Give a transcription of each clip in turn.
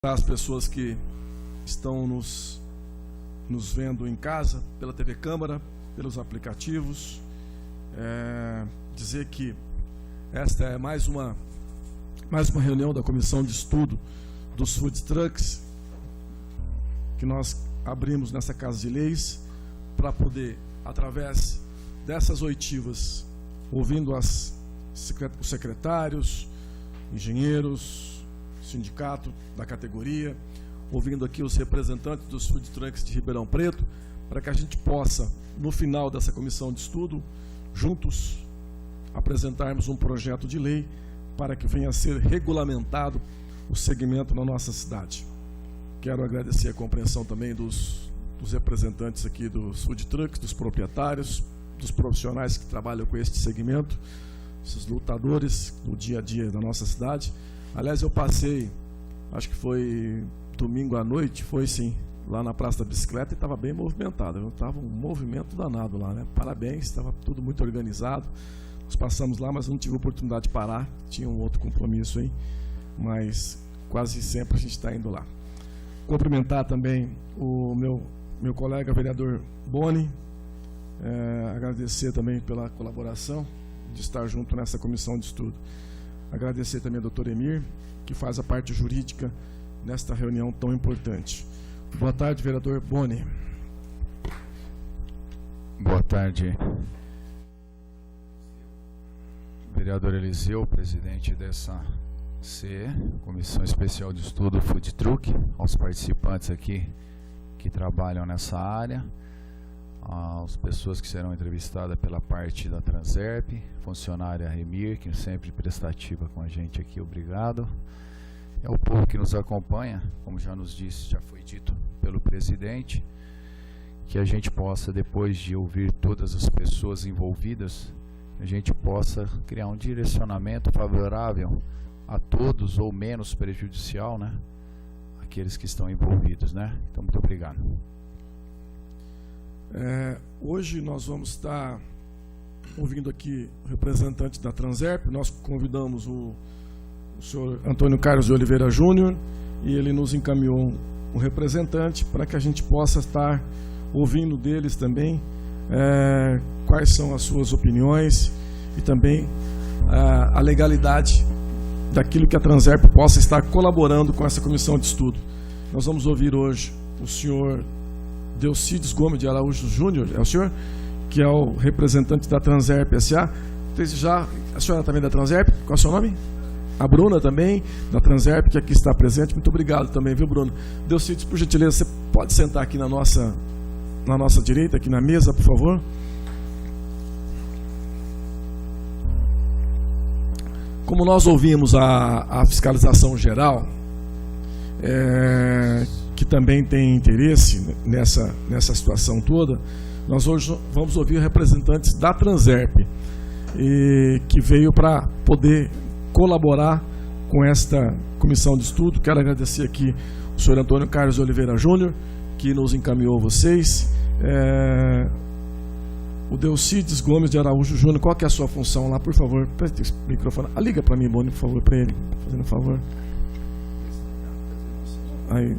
As pessoas que estão nos vendo em casa, pela TV Câmara, pelos aplicativos, dizer que esta é mais uma reunião da Comissão de Estudo dos Food Trucks, que nós abrimos nessa Casa de Leis, para poder, através dessas oitivas, ouvindo os secretários, engenheiros, sindicato da categoria, ouvindo aqui os representantes dos food trucks de Ribeirão Preto, para que a gente possa, no final dessa comissão de estudo, juntos apresentarmos um projeto de lei para que venha a ser regulamentado o segmento na nossa cidade. Quero agradecer a compreensão também dos representantes aqui dos food trucks, dos proprietários, dos profissionais que trabalham com este segmento, esses lutadores do dia a dia da nossa cidade. Aliás, eu passei, acho que foi domingo à noite, foi sim, lá na Praça da Bicicleta, e estava bem movimentado, estava um movimento danado lá, né? Parabéns, estava tudo muito organizado. Nós passamos lá, mas não tive oportunidade de parar, tinha um outro compromisso aí, mas quase sempre a gente está indo lá. Cumprimentar também o meu colega vereador Boni, agradecer também pela colaboração de estar junto nessa comissão de estudo. Agradecer também ao doutor Emir, que faz a parte jurídica nesta reunião tão importante. Boa tarde, vereador Boni. Boa tarde, vereador Eliseu, presidente dessa CE, Comissão Especial de Estudo Food Truck, aos participantes aqui que trabalham nessa área, as pessoas que serão entrevistadas pela parte da Transerp, funcionária Remir, que sempre prestativa com a gente aqui, obrigado. É o povo que nos acompanha, como já nos disse, já foi dito pelo presidente, que a gente possa, depois de ouvir todas as pessoas envolvidas, a gente possa criar um direcionamento favorável a todos ou menos prejudicial, né? Aqueles que estão envolvidos, né? Então, muito obrigado. Hoje nós vamos estar ouvindo aqui o representante da Transerp. Nós convidamos o senhor Antônio Carlos de Oliveira Júnior e ele nos encaminhou um representante para que a gente possa estar ouvindo deles também quais são as suas opiniões e também a legalidade daquilo que a Transerp possa estar colaborando com essa comissão de estudo. Nós vamos ouvir hoje o senhor Delcides Gomes de Araújo Júnior, é o senhor, que é o representante da Transerp S.A. A senhora também da Transerp, qual é o seu nome? A Bruna também, da Transerp, que aqui está presente. Muito obrigado também, viu, Bruno? Delcides, por gentileza, você pode sentar aqui na nossa direita, aqui na mesa, por favor? Como nós ouvimos a fiscalização geral, que também tem interesse nessa situação toda, nós hoje vamos ouvir representantes da Transerp, que veio para poder colaborar com esta comissão de estudo. Quero agradecer aqui o senhor Antônio Carlos de Oliveira Júnior, que nos encaminhou vocês. O Delcides Gomes de Araújo Júnior, qual que é a sua função lá, por favor? Preste o microfone. Liga para mim, Boni, por favor, para ele, fazendo um favor. Aí.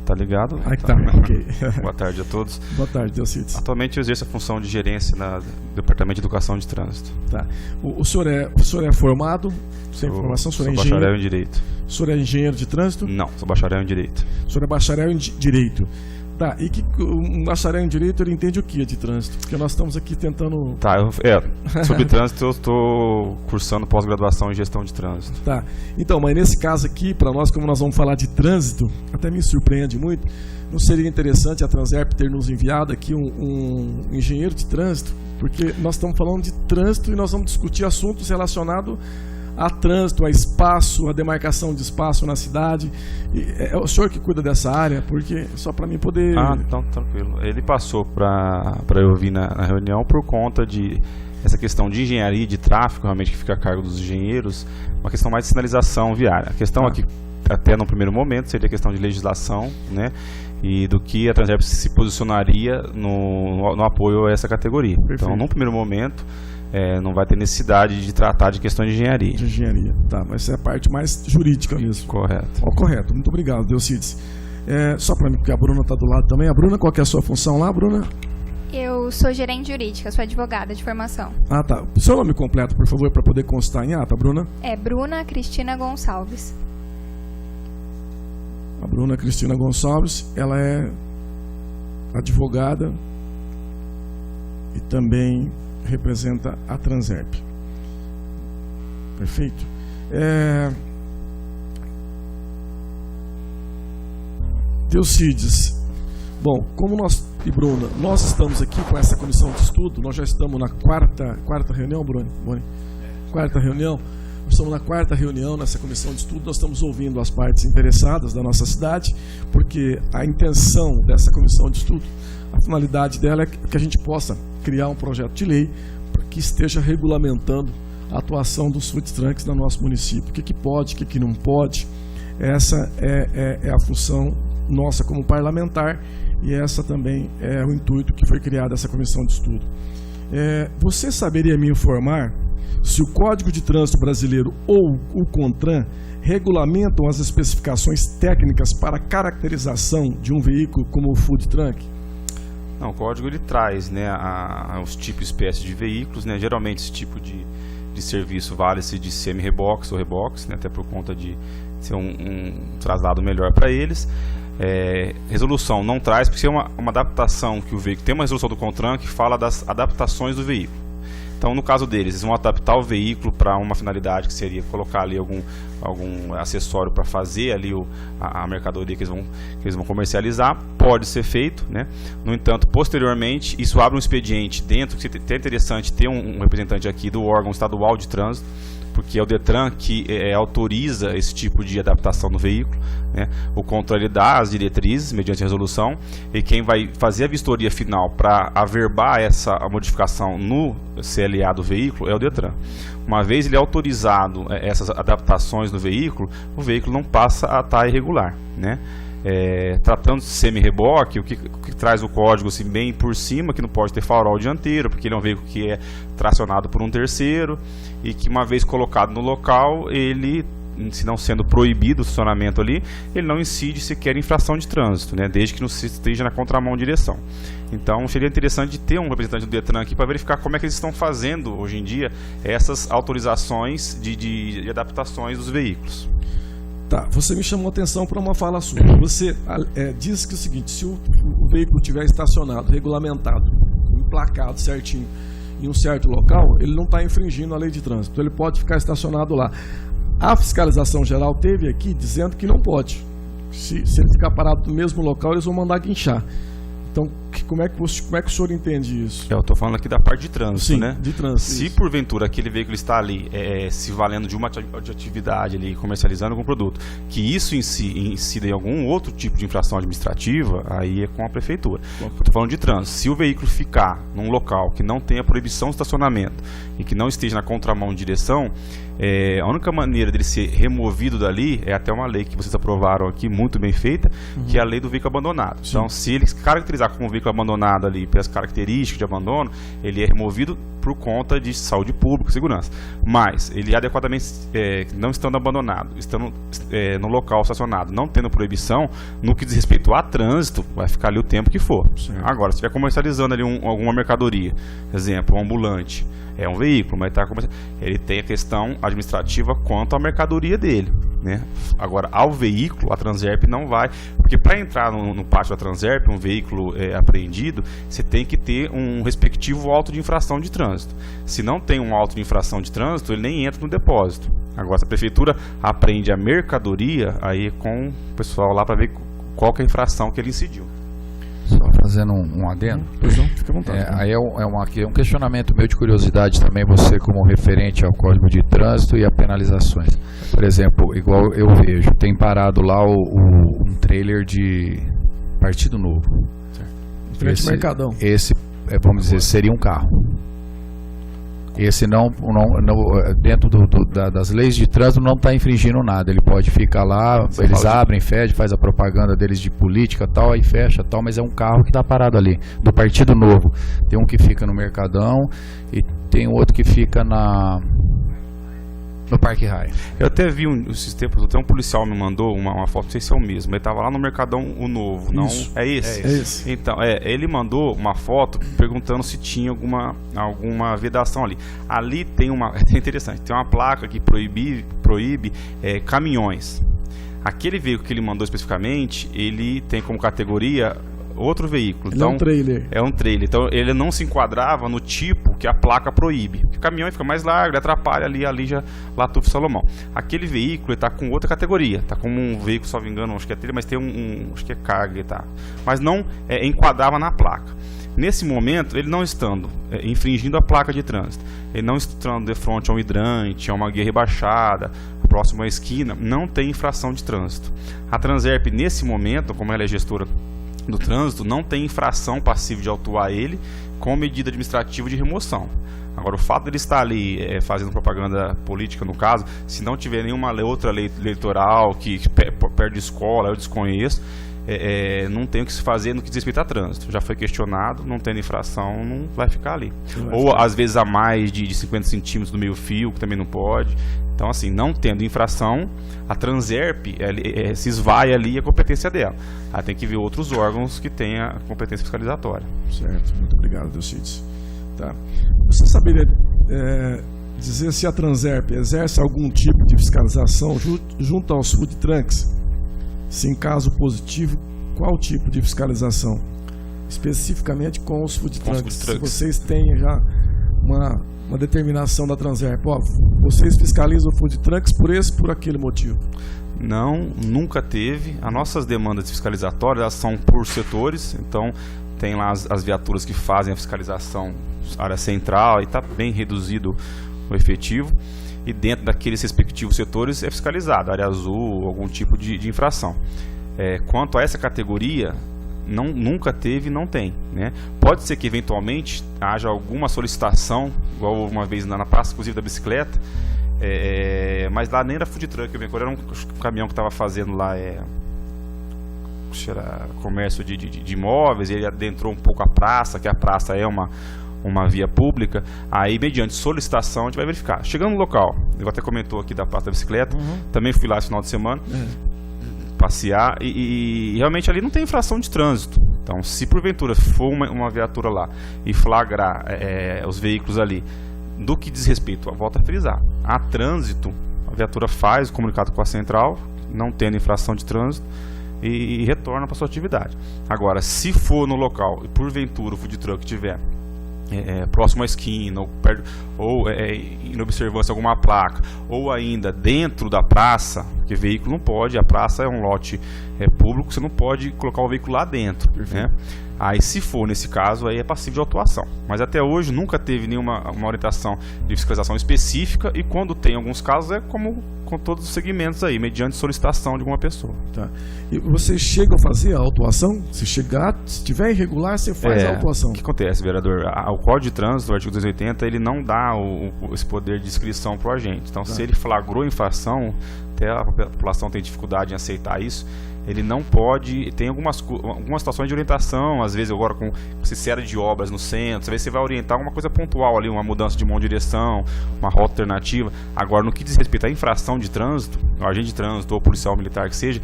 Tá ligado? Aí que tá, ok. Boa tarde a todos. Boa tarde, Delcides. Atualmente eu exerço a função de gerência no Departamento de Educação de Trânsito. Tá. O senhor é formado? Sem formação? Sou bacharel em Direito. O senhor é engenheiro de trânsito? Não, sou bacharel em Direito. O senhor é bacharel em Direito. Tá, e um bacharel em Direito, ele entende o que de trânsito? Porque nós estamos aqui tentando... Tá, sobre trânsito eu estou cursando pós-graduação em Gestão de Trânsito. Tá, então, mas nesse caso aqui, para nós, como nós vamos falar de trânsito, até me surpreende muito, não seria interessante a Transerp ter nos enviado aqui um engenheiro de trânsito? Porque nós estamos falando de trânsito e nós vamos discutir assuntos relacionados a trânsito, a espaço, a demarcação de espaço na cidade. É o senhor que cuida dessa área? Porque só para mim poder... Então, tranquilo. Ele passou para eu vir na reunião por conta de essa questão de engenharia e de tráfego, realmente, que fica a cargo dos engenheiros, uma questão mais de sinalização viária. A questão aqui, até no primeiro momento, seria a questão de legislação, né? E do que a Transerp se posicionaria no apoio a essa categoria. Perfeito. Então, no primeiro momento, não vai ter necessidade de tratar de questões de engenharia. De engenharia, tá, mas é a parte mais jurídica mesmo. Correto. Correto, muito obrigado, Delcides. Só para mim, porque a Bruna está do lado também. A Bruna, qual que é a sua função lá, Bruna? Eu sou gerente jurídica, sou advogada de formação. Ah, tá. Seu nome completo, por favor, para poder constar em ata, Bruna? É Bruna Cristina Gonçalves. A Bruna Cristina Gonçalves, ela é advogada e também representa a Transerp. Perfeito. Delcides, bom, como nós e Bruna, nós estamos aqui com essa comissão de estudo, nós já estamos na quarta reunião, Bruna? Quarta reunião. Nós estamos na quarta reunião nessa comissão de estudo, nós estamos ouvindo as partes interessadas da nossa cidade, porque a intenção dessa comissão de estudo, a finalidade dela é que a gente possa criar um projeto de lei que esteja regulamentando a atuação dos food trucks no nosso município. O que pode, o que não pode. Essa é a função nossa como parlamentar e essa também é o intuito que foi criada essa comissão de estudo. Você saberia me informar se o Código de Trânsito Brasileiro ou o CONTRAN regulamentam as especificações técnicas para a caracterização de um veículo como o food truck? Não, o código ele traz, né, os tipos e espécies de veículos, né, geralmente esse tipo de serviço vale-se de semi-rebox ou rebox, né, até por conta de ser um traslado melhor para eles. Resolução não traz, porque é uma adaptação que o veículo tem, uma resolução do CONTRAN que fala das adaptações do veículo. Então, no caso deles, eles vão adaptar o veículo para uma finalidade que seria colocar ali algum acessório para fazer ali a mercadoria que eles vão comercializar. Pode ser feito, né? No entanto, posteriormente, isso abre um expediente dentro, que é interessante ter um representante aqui do órgão estadual de trânsito, porque é o DETRAN que autoriza esse tipo de adaptação no veículo, né? O CONTRAN ele dá as diretrizes mediante resolução, e quem vai fazer a vistoria final para averbar essa modificação no CLA do veículo é o DETRAN. Uma vez ele autorizado essas adaptações no veículo, o veículo não passa a estar irregular, né? Tratando de semi-reboque, o que traz o código assim, bem por cima, que não pode ter farol dianteiro, porque ele é um veículo que é tracionado por um terceiro e que, uma vez colocado no local, ele, se não sendo proibido o estacionamento ali, ele não incide sequer infração de trânsito, né, desde que não se esteja na contramão direção. Então seria interessante de ter um representante do DETRAN aqui para verificar como é que eles estão fazendo hoje em dia essas autorizações de adaptações dos veículos. Tá, você me chamou a atenção para uma fala sua. Você diz que é o seguinte: se o veículo estiver estacionado, regulamentado, emplacado certinho em um certo local, ele não está infringindo a lei de trânsito, então ele pode ficar estacionado lá. A fiscalização geral teve aqui dizendo que não pode. Se ele ficar parado no mesmo local, eles vão mandar guinchar. Então, como é que o senhor entende isso? Eu estou falando aqui da parte de trânsito, sim, né? De trânsito. Se porventura aquele veículo está ali se valendo de uma atividade ali, comercializando algum produto, que isso em si incida em algum outro tipo de infração administrativa, aí é com a prefeitura. Eu estou falando de trânsito. Se o veículo ficar num local que não tenha proibição de estacionamento e que não esteja na contramão de direção, a única maneira dele ser removido dali é até uma lei que vocês aprovaram aqui, muito bem feita, que é a lei do veículo abandonado. Sim. Então, se ele se caracterizar como um veículo abandonado ali, pelas características de abandono, ele é removido por conta de saúde pública, segurança. Mas, ele adequadamente, não estando abandonado, estando no local estacionado, não tendo proibição, no que diz respeito a trânsito, vai ficar ali o tempo que for. Certo. Agora, se estiver comercializando ali alguma mercadoria, exemplo, um ambulante, é um veículo, mas ele tem a questão administrativa quanto à mercadoria dele, né? Agora, ao veículo, a Transerp não vai, porque para entrar no pátio da Transerp, um veículo apreendido, você tem que ter um respectivo auto de infração de trânsito. Se não tem um auto de infração de trânsito, ele nem entra no depósito. Agora, se a prefeitura apreende a mercadoria, aí é com o pessoal lá para ver qual que é a infração que ele incidiu. Só fazendo um adendo. Pois não, fica à vontade. Aí é um questionamento meu de curiosidade também, você como referente ao Código de Trânsito e a penalizações. Por exemplo, igual eu vejo, tem parado lá um trailer de Partido Novo. Certo. Em frente ao Mercadão. Esse, vamos dizer, seria um carro. Esse dentro das leis de trânsito não está infringindo nada. Ele pode ficar lá, eles abrem, fecham, faz a propaganda deles de política tal, aí fecha tal, mas é um carro que está parado ali, do Partido Novo. Tem um que fica no Mercadão e tem outro que fica no Parque Raia. Eu até vi esses tempos, até um policial me mandou uma foto, não sei se é o mesmo, ele estava lá no Mercadão o Novo, não? Isso. É esse? É esse. Então, ele mandou uma foto perguntando se tinha alguma vedação ali. Ali tem é interessante, tem uma placa que proíbe caminhões. Aquele veículo que ele mandou especificamente, ele tem como categoria outro veículo. Ele é um trailer. É um trailer. Então ele não se enquadrava no tipo que a placa proíbe. Porque o caminhão fica mais largo, ele atrapalha ali já Latufo Salomão. Aquele veículo está com outra categoria. Está como um veículo, só me engano, acho que é trailer, mas tem acho que é carga, tá. Mas não enquadrava na placa. Nesse momento, ele não estando infringindo a placa de trânsito, ele não estando de frente a um hidrante, a uma guia rebaixada, próximo à esquina, não tem infração de trânsito. A Transerp, nesse momento, como ela é gestora do trânsito, não tem infração passiva de autuar ele com medida administrativa de remoção. Agora, o fato dele estar ali fazendo propaganda política, no caso, se não tiver nenhuma outra lei eleitoral que perde escola, eu desconheço, não tem o que se fazer no que diz respeito a trânsito. Já foi questionado, não tendo infração, não vai ficar ali. Ou às vezes a mais de 50 centímetros do meio fio, que também não pode. Então, assim, não tendo infração, a Transerp se esvai ali a competência dela. Ela tem que ver outros órgãos que tenham a competência fiscalizatória. Certo, muito obrigado, Delcides. Tá. Você saberia dizer se a Transerp exerce algum tipo de fiscalização junto aos food trucks? Se em caso positivo, qual tipo de fiscalização? Especificamente com os food trucks. Se vocês têm já uma determinação da Transerp, vocês fiscalizam o food trucks por aquele motivo? Não, nunca teve. As nossas demandas fiscalizatórias, elas são por setores. Então tem lá as viaturas que fazem a fiscalização área central, e está bem reduzido o efetivo, e dentro daqueles respectivos setores é fiscalizado, área azul, algum tipo de infração. Quanto a essa categoria, nunca teve e não tem, né? Pode ser que eventualmente haja alguma solicitação, igual uma vez na praça, inclusive da bicicleta, mas lá nem era food truck, era um caminhão que estava fazendo lá era comércio de imóveis, e ele adentrou um pouco a praça, que a praça é uma via pública. Aí, mediante solicitação, a gente vai verificar. Chegando no local, eu até comentou aqui da praça da bicicleta, também fui lá esse final de semana passear, e realmente ali não tem infração de trânsito. Então, se porventura for uma viatura lá e flagrar os veículos ali, do que diz respeito, volta a frisar, a trânsito, a viatura faz o comunicado com a central, não tendo infração de trânsito, e retorna para sua atividade. Agora, se for no local e porventura o food truck tiver próximo à esquina, ou em observância a alguma placa, ou ainda dentro da praça, porque veículo não pode, a praça é um lote público, você não pode colocar o veículo lá dentro, né? Aí, se for nesse caso, aí é passível de autuação. Mas até hoje nunca teve nenhuma orientação de fiscalização específica, e quando tem alguns casos é como com todos os segmentos aí, mediante solicitação de alguma pessoa. Tá. E vocês chegam a fazer a autuação? Se tiver irregular, você faz a autuação. O que acontece, vereador? O Código de Trânsito, o artigo 280, ele não dá esse poder de inscrição para o agente. Então, se ele flagrou infração, até a população tem dificuldade em aceitar isso, ele não pode, tem algumas situações de orientação, às vezes agora com série de obras no centro, às vezes você vai orientar alguma coisa pontual ali, uma mudança de mão de direção, uma rota alternativa. Agora, no que diz respeito à infração de trânsito, o agente de trânsito ou policial militar que seja,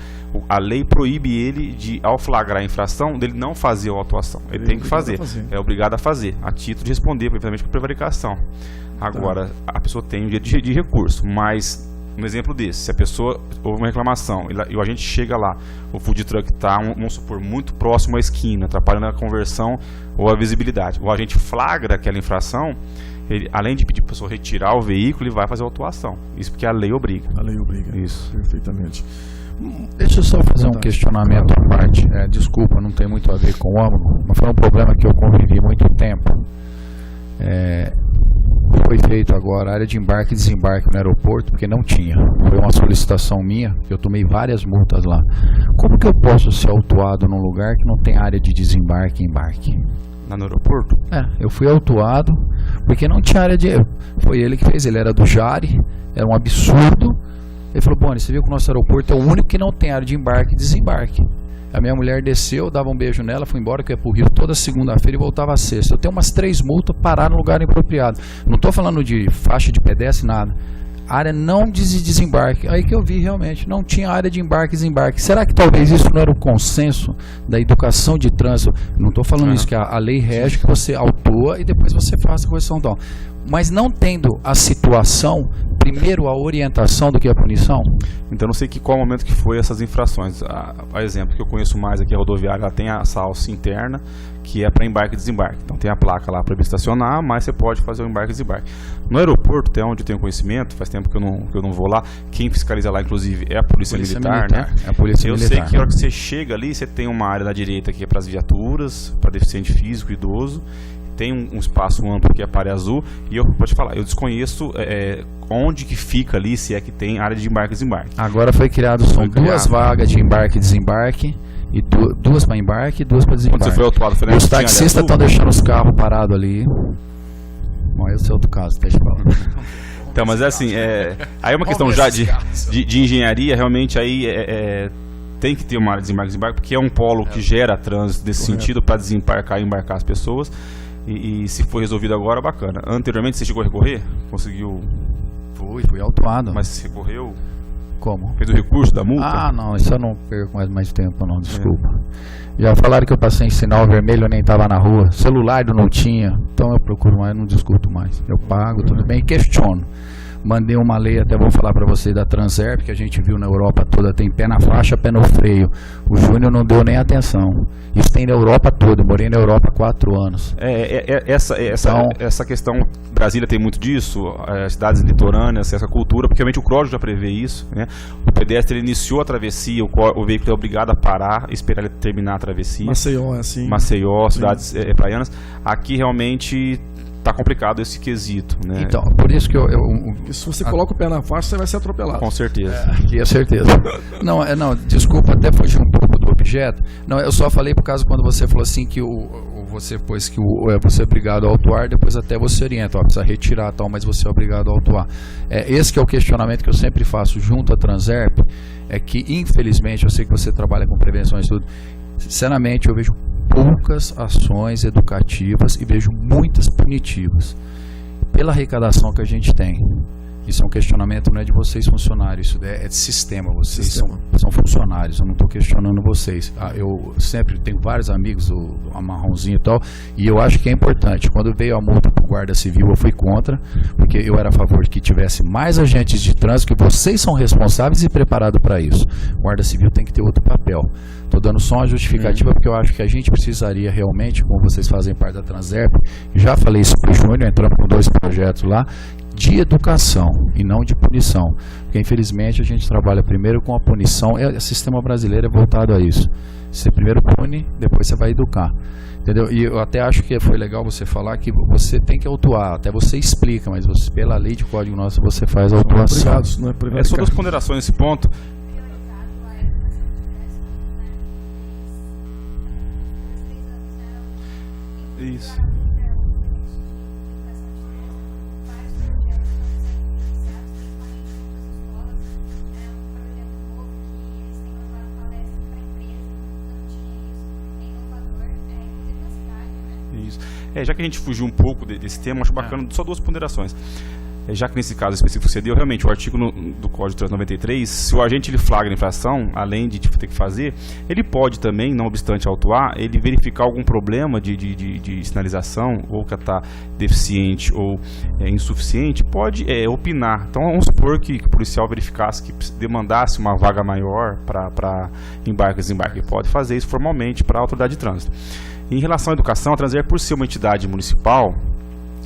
a lei proíbe ele de, ao flagrar a infração, dele não fazer a autuação. Ele tem que fazer, é obrigado a fazer, a título de responder, eventualmente, por prevaricação. Agora, a pessoa tem um direito de recurso, mas um exemplo desse, se a pessoa houve uma reclamação e o agente chega lá, o food truck está, vamos supor, muito próximo à esquina, atrapalhando a conversão ou a visibilidade, o agente flagra aquela infração, ele, além de pedir para a pessoa retirar o veículo, ele vai fazer a autuação. Isso porque a lei obriga. A lei obriga. Isso. Perfeitamente. Deixa eu só fazer um questionamento à parte. Desculpa, não tem muito a ver com o âmbito, mas foi um problema que eu convivi muito tempo. Foi feito agora a área de embarque e desembarque no aeroporto, porque não tinha. Foi uma solicitação minha, que eu tomei várias multas lá. Como que eu posso ser autuado num lugar que não tem área de desembarque e embarque? Lá no aeroporto? Eu fui autuado, porque não tinha área de... Foi ele que fez, ele era do Jari, era um absurdo. Ele falou, Boni, você viu que o nosso aeroporto é o único que não tem área de embarque e desembarque. A minha mulher desceu, dava um beijo nela, foi embora, que ia pro Rio toda segunda-feira e voltava a sexta. Eu tenho umas 3 multas, parar no lugar inapropriado. Não estou falando de faixa de pedestre, nada. Área não de desembarque. Aí que eu vi realmente, não tinha área de embarque e desembarque. Será que talvez isso não era o consenso da educação de trânsito? Não estou falando isso, que a lei rege, que você autua e depois você faça a correção. Então. Mas não tendo a situação, primeiro a orientação do que a punição? Então não sei qual momento que foi essas infrações. A exemplo que eu conheço mais aqui, a rodoviária, ela tem essa alça interna, que é para embarque e desembarque. Então tem a placa lá para estacionar, mas você pode fazer o embarque e desembarque. No aeroporto, até onde eu tenho conhecimento, faz tempo que eu não vou lá, quem fiscaliza lá, inclusive, é a Polícia Militar, né? É a Polícia eu Militar. sei que a hora que você chega ali, você tem uma área da direita que é para as viaturas, para deficiente físico, idoso, tem um espaço amplo que é para a área azul, e eu pode falar, eu desconheço onde que fica ali, se é que tem área de embarque e desembarque. Agora foi criado, são 2 vagas de embarque e desembarque, e 2 para embarque e 2 para desembarque. Quando você foi autuado, foi os taxistas estão deixando os carros parados ali. Bom, esse é outro caso, deixa eu falar. Então, mas é assim, aí é uma questão já de engenharia, realmente aí tem que ter uma área de desembarque e desembarque, porque é um polo que gera trânsito nesse sentido para desembarcar e embarcar as pessoas. E se for resolvido agora, bacana. Anteriormente você chegou a recorrer? Conseguiu? Fui autuado. Mas você recorreu? Como? Fez o recurso da multa? Ah, não, isso eu não perco mais tempo não, desculpa. Já falaram que eu passei em sinal vermelho, eu nem estava na rua. Celular eu não tinha, então eu procuro mais, não discuto mais. Eu pago, tudo bem, e questiono. Mandei uma lei, até vou falar para você, da Transerp, que a gente viu na Europa toda, tem pé na faixa, pé no freio. O Júnior não deu nem atenção. Isso tem na Europa toda, eu morei na Europa há 4 anos. Essa questão, Brasília tem muito disso, cidades litorâneas, essa cultura, porque realmente o código já prevê isso, né? O pedestre ele iniciou a travessia, o veículo é obrigado a parar, esperar ele terminar a travessia. Maceió é assim. Maceió, cidades praianas. Aqui realmente tá complicado esse quesito, né? Então, por isso que Porque se você coloca o pé na faixa, você vai ser atropelado. Com certeza. É certeza. Não, desculpa até fugir um pouco do objeto. Não, eu só falei por causa quando você falou assim que você é obrigado a autuar, depois até você orienta, precisa retirar tal, mas você é obrigado a autuar. Esse que é o questionamento que eu sempre faço junto à Transerp, é que infelizmente, eu sei que você trabalha com prevenção e tudo, sinceramente eu vejo poucas ações educativas e vejo muitas punitivas pela arrecadação que a gente tem. Isso é um questionamento, não é de vocês funcionários, isso é de sistema. Vocês são funcionários, eu não estou questionando vocês. Eu sempre tenho vários amigos, o Amarrãozinho e tal, e eu acho que é importante. Quando veio a multa para o Guarda Civil, eu fui contra, porque eu era a favor de que tivesse mais agentes de trânsito, que vocês são responsáveis e preparados para isso. O Guarda Civil tem que ter outro papel. Estou dando só uma justificativa, porque eu acho que a gente precisaria realmente, como vocês fazem parte da Transerp, já falei isso para o Júnior, entramos com 2 projetos lá, de educação e não de punição, porque infelizmente a gente trabalha primeiro com a punição, o sistema brasileiro é voltado a isso, você primeiro pune, depois você vai educar, entendeu? E eu até acho que foi legal você falar que você tem que autuar, até você explica, mas você, pela lei de código nosso, você faz a autuação. Só 2 ponderações nesse ponto. Isso. Isso. Já que a gente fugiu um pouco desse tema, acho bacana, só 2 ponderações. Já que nesse caso específico você deu, realmente, o artigo do Código de Trânsito 93, se o agente ele flagra a infração, além de ter que fazer, ele pode também, não obstante autuar, ele verificar algum problema de sinalização, ou que está deficiente ou insuficiente, pode opinar. Então, vamos supor que o policial verificasse que demandasse uma vaga maior para embarque e desembarque. Ele pode fazer isso formalmente para a autoridade de trânsito. Em relação à educação, a Transerp, por ser uma entidade municipal,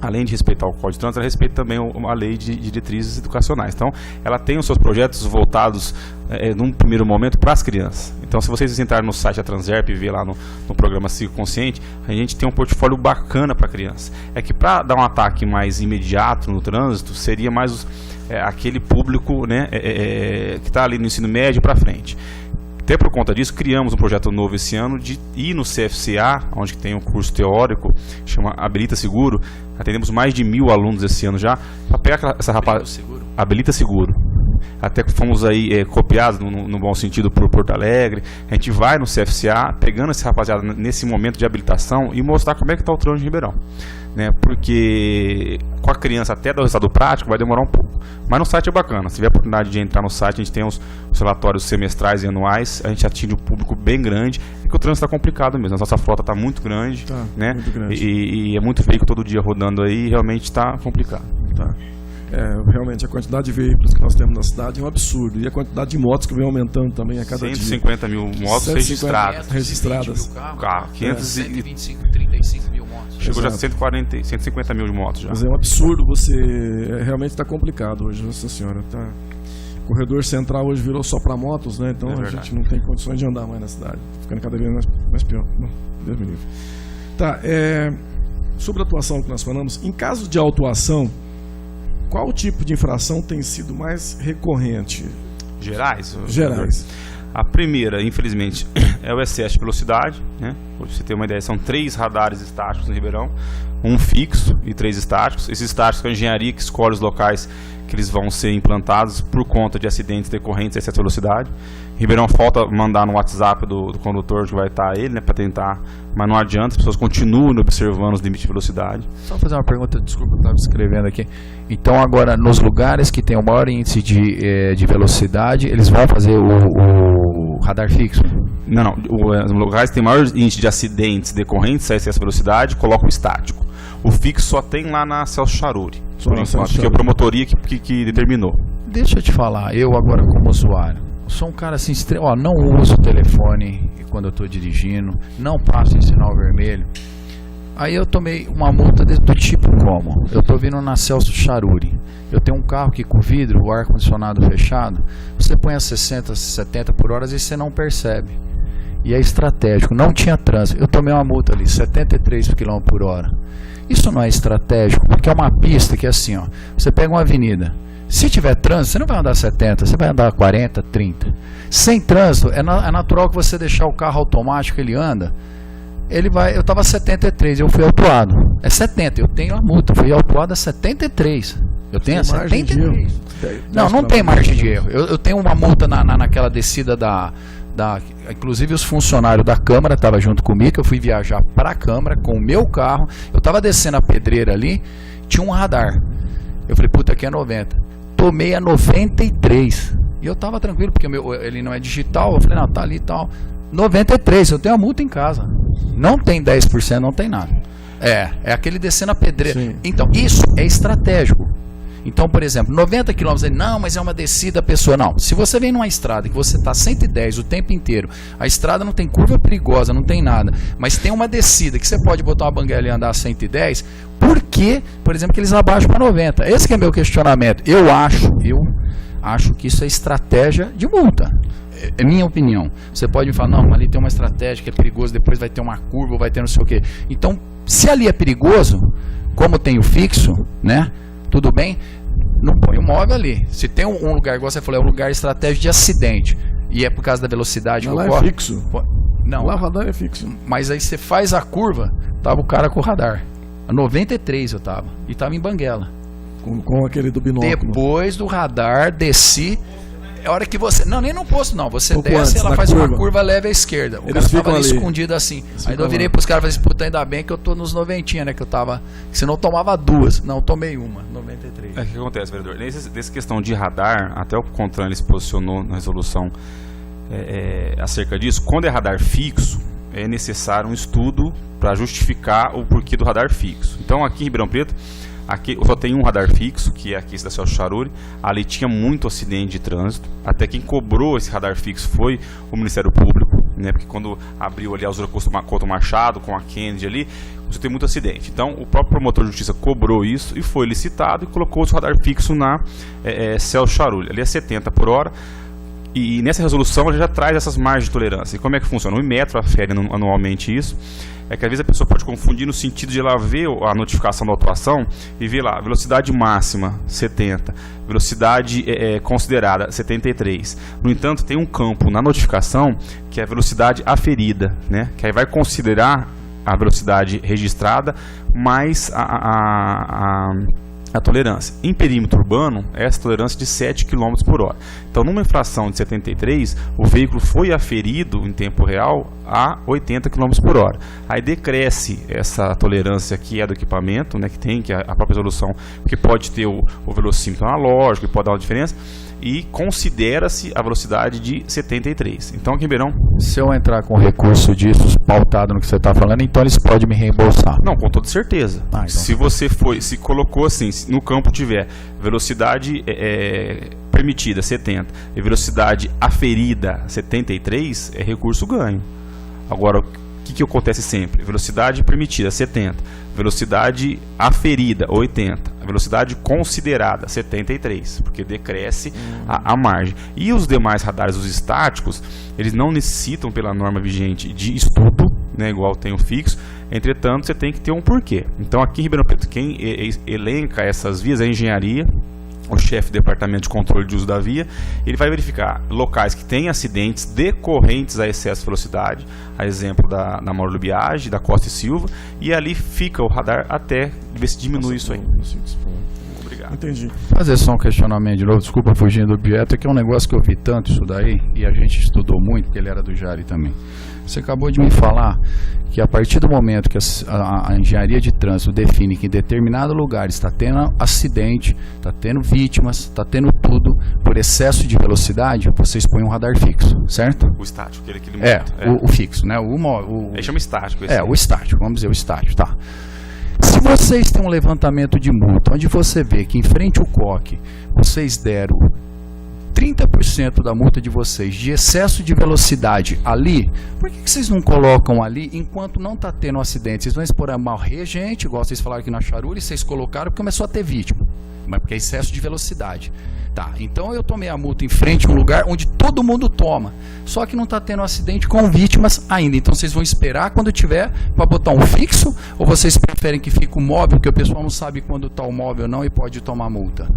além de respeitar o Código de Trânsito, ela respeita também a lei de diretrizes educacionais. Então, ela tem os seus projetos voltados, num primeiro momento, para as crianças. Então, se vocês entrarem no site da Transerp e ver lá no programa Psicoconsciente, a gente tem um portfólio bacana para criança. É que para dar um ataque mais imediato no trânsito, seria mais aquele público, né, que está ali no ensino médio para frente. Até por conta disso, criamos um projeto novo esse ano de ir no CFCA, onde tem um curso teórico, chama Habilita Seguro. Atendemos mais de 1.000 alunos esse ano já, para pegar essa Habilita Seguro. Até que fomos aí copiados, no bom sentido, por Porto Alegre. A gente vai no CFCA, pegando esse rapaziada nesse momento de habilitação e mostrar como é que está o trânsito de Ribeirão. Né? Porque com a criança até dar o resultado prático vai demorar um pouco. Mas no site é bacana, se tiver a oportunidade de entrar no site, a gente tem os relatórios semestrais e anuais, a gente atinge um público bem grande, porque o trânsito está complicado mesmo, a nossa frota está muito grande, né? Muito grande. E é muito veículo todo dia rodando aí, e realmente está complicado. Tá. Realmente a quantidade de veículos que nós temos na cidade é um absurdo, e a quantidade de motos que vem aumentando também a cada dia. 150 mil motos registradas. 35 mil motos. Chegou já a 150 mil de motos já. Mas é um absurdo, realmente está complicado hoje, nossa senhora. Tá. O corredor central hoje virou só para motos, né? Então a gente não tem condições de andar mais na cidade. Tá ficando cada vez mais pior. Deus me livre. Tá, sobre a atuação que nós falamos, em caso de autuação, qual tipo de infração tem sido mais recorrente? Gerais? Gerais. A primeira, infelizmente, é o excesso de velocidade, né? Pra você ter uma ideia, são 3 radares estáticos no Ribeirão, um fixo e 3 estáticos. Esses estáticos, a engenharia que escolhe os locais que eles vão ser implantados por conta de acidentes decorrentes de excesso de velocidade. Ribeirão falta mandar no WhatsApp do condutor que vai estar ele, né, para tentar, mas não adianta, as pessoas continuam observando os limites de velocidade. Só fazer uma pergunta, desculpa, eu estava escrevendo aqui. Então agora, nos lugares que tem o maior índice de velocidade, eles vão fazer o radar fixo? Não, os lugares que tem maior índice de acidentes decorrentes a excesso de velocidade, colocam o estático. O fixo só tem lá na Celso Charuri, por enquanto, que é a promotoria que determinou. Deixa eu te falar, eu agora como usuário, sou um cara assim, não uso o telefone quando eu estou dirigindo, não passo em sinal vermelho. Aí eu tomei uma multa do tipo como? Eu estou vindo na Celso Charuri, eu tenho um carro que com o vidro, o ar-condicionado fechado, você põe a 60, 70 por hora e você não percebe. E é estratégico, não tinha trânsito, eu tomei uma multa ali, 73 km por hora. Isso não é estratégico, porque é uma pista que é assim, ó, você pega uma avenida, se tiver trânsito, você não vai andar 70, você vai andar 40, 30. Sem trânsito, é natural que você deixar o carro automático, ele anda, eu estava 73, eu fui autuado, é 70, eu tenho a multa, fui autuado a 73, eu tenho a 73. Não tem margem de erro, eu tenho uma multa naquela descida inclusive os funcionários da Câmara estavam junto comigo, que eu fui viajar para a Câmara com o meu carro, eu estava descendo a pedreira ali, tinha um radar, eu falei, puta, aqui é 90, tomei a 93, e eu estava tranquilo, porque ele não é digital, eu falei, não, tá ali e tal, 93, eu tenho a multa em casa, não tem 10%, não tem nada, é aquele descendo a pedreira. Sim. Então isso é estratégico. Então, por exemplo, 90 km, não, mas é uma descida, pessoa, não. Se você vem numa estrada que você está 110 o tempo inteiro, a estrada não tem curva perigosa, não tem nada, mas tem uma descida que você pode botar uma banguela e andar a 110, por que, por exemplo, que eles abaixam para 90? Esse que é meu questionamento. Eu acho que isso é estratégia de multa. É minha opinião. Você pode me falar, não, ali tem uma estratégia que é perigoso, depois vai ter uma curva, vai ter não sei o quê. Então, se ali é perigoso, como tem o fixo, né? Tudo bem? Não põe o móvel ali. Se tem um lugar, igual você falou, é um lugar estratégico de acidente e é por causa da velocidade que ocorre. Lá é fixo. Não. Lá o radar é fixo. Mas aí você faz a curva, tava o cara com o radar. A 93 eu tava. E tava em Banguela. Com aquele do binóculo. Depois do radar, desci. É hora que você... Não, nem no posto não. Você desce, antes, ela faz uma curva leve à esquerda. O cara tava ali escondido assim. Aí eu virei pros caras e falei assim, puta, ainda bem que eu tô nos 90, né? Que eu tava... Senão eu tomava 2. Não, tomei uma. 93. O que acontece, vereador? Nessa questão de radar, até o CONTRAN ele se posicionou na resolução acerca disso. Quando é radar fixo, é necessário um estudo para justificar o porquê do radar fixo. Então aqui em Ribeirão Preto, aqui só tem um radar fixo, que é aqui da Celso Charuri. Ali tinha muito acidente de trânsito. Até quem cobrou esse radar fixo foi o Ministério Público, né? Porque quando abriu ali a Osura Couto Machado com a Kennedy ali, você tem muito acidente. Então o próprio promotor de justiça cobrou isso e foi licitado e colocou o radar fixo na Celso Charuri. Ali é 70 por hora. E nessa resolução ele já traz essas margens de tolerância. E como é que funciona? O Inmetro afere anualmente isso. É que às vezes a pessoa pode confundir no sentido de ela ver a notificação da autuação e ver lá, velocidade máxima 70, velocidade considerada 73. No entanto, tem um campo na notificação que é a velocidade aferida, né? Que aí vai considerar a velocidade registrada mais a tolerância. Em perímetro urbano, essa tolerância de 7 km por hora. Então, numa infração de 73, o veículo foi aferido em tempo real a 80 km por hora. Aí decresce essa tolerância que é do equipamento, né, que é a própria resolução, que pode ter o velocímetro analógico, que pode dar uma diferença, e considera-se a velocidade de 73. Então, aqui em Ribeirão... Se eu entrar com recurso disso pautado no que você está falando, então eles podem me reembolsar? Não, com toda certeza. Então se você se colocou assim, se no campo tiver velocidade permitida 70 e velocidade aferida 73, é recurso ganho. Agora, o que acontece sempre? Velocidade permitida 70, velocidade aferida 80, velocidade considerada 73, porque decresce a margem. E os demais radares, os estáticos, eles não necessitam, pela norma vigente, de estudo, né, igual tem o fixo. Entretanto, você tem que ter um porquê. Então, aqui em Ribeirão Preto, quem elenca essas vias é a engenharia, o chefe do departamento de controle de uso da via. Ele vai verificar locais que têm acidentes decorrentes a excesso de velocidade, a exemplo da Mauro Biagi, da Costa e Silva, e ali fica o radar até ver se diminui isso aí. Obrigado. Entendi. Fazer só um questionamento de novo, desculpa fugir do objeto, é que é um negócio que eu vi tanto isso daí, e a gente estudou muito, porque ele era do Jari também. Você acabou de me falar que a partir do momento que a engenharia de trânsito define que em determinado lugar está tendo acidente, está tendo vítimas, está tendo tudo por excesso de velocidade, vocês põem um radar fixo, certo? O estático, aquele que ele o fixo, né? Ele chama estático. O estático, vamos dizer o estático, tá? Se vocês têm um levantamento de multa, onde você vê que em frente ao COC, vocês deram 30% da multa de vocês de excesso de velocidade ali, por que vocês não colocam ali enquanto não está tendo um acidente? Vocês vão expor a morrer gente, igual vocês falaram aqui na Charuri, vocês colocaram porque começou a ter vítima, mas porque é excesso de velocidade. Tá, então eu tomei a multa em frente a um lugar onde todo mundo toma, só que não está tendo um acidente com vítimas ainda. Então vocês vão esperar quando tiver para botar um fixo, ou vocês preferem que fique um móvel, porque o pessoal não sabe quando está o móvel ou não e pode tomar multa?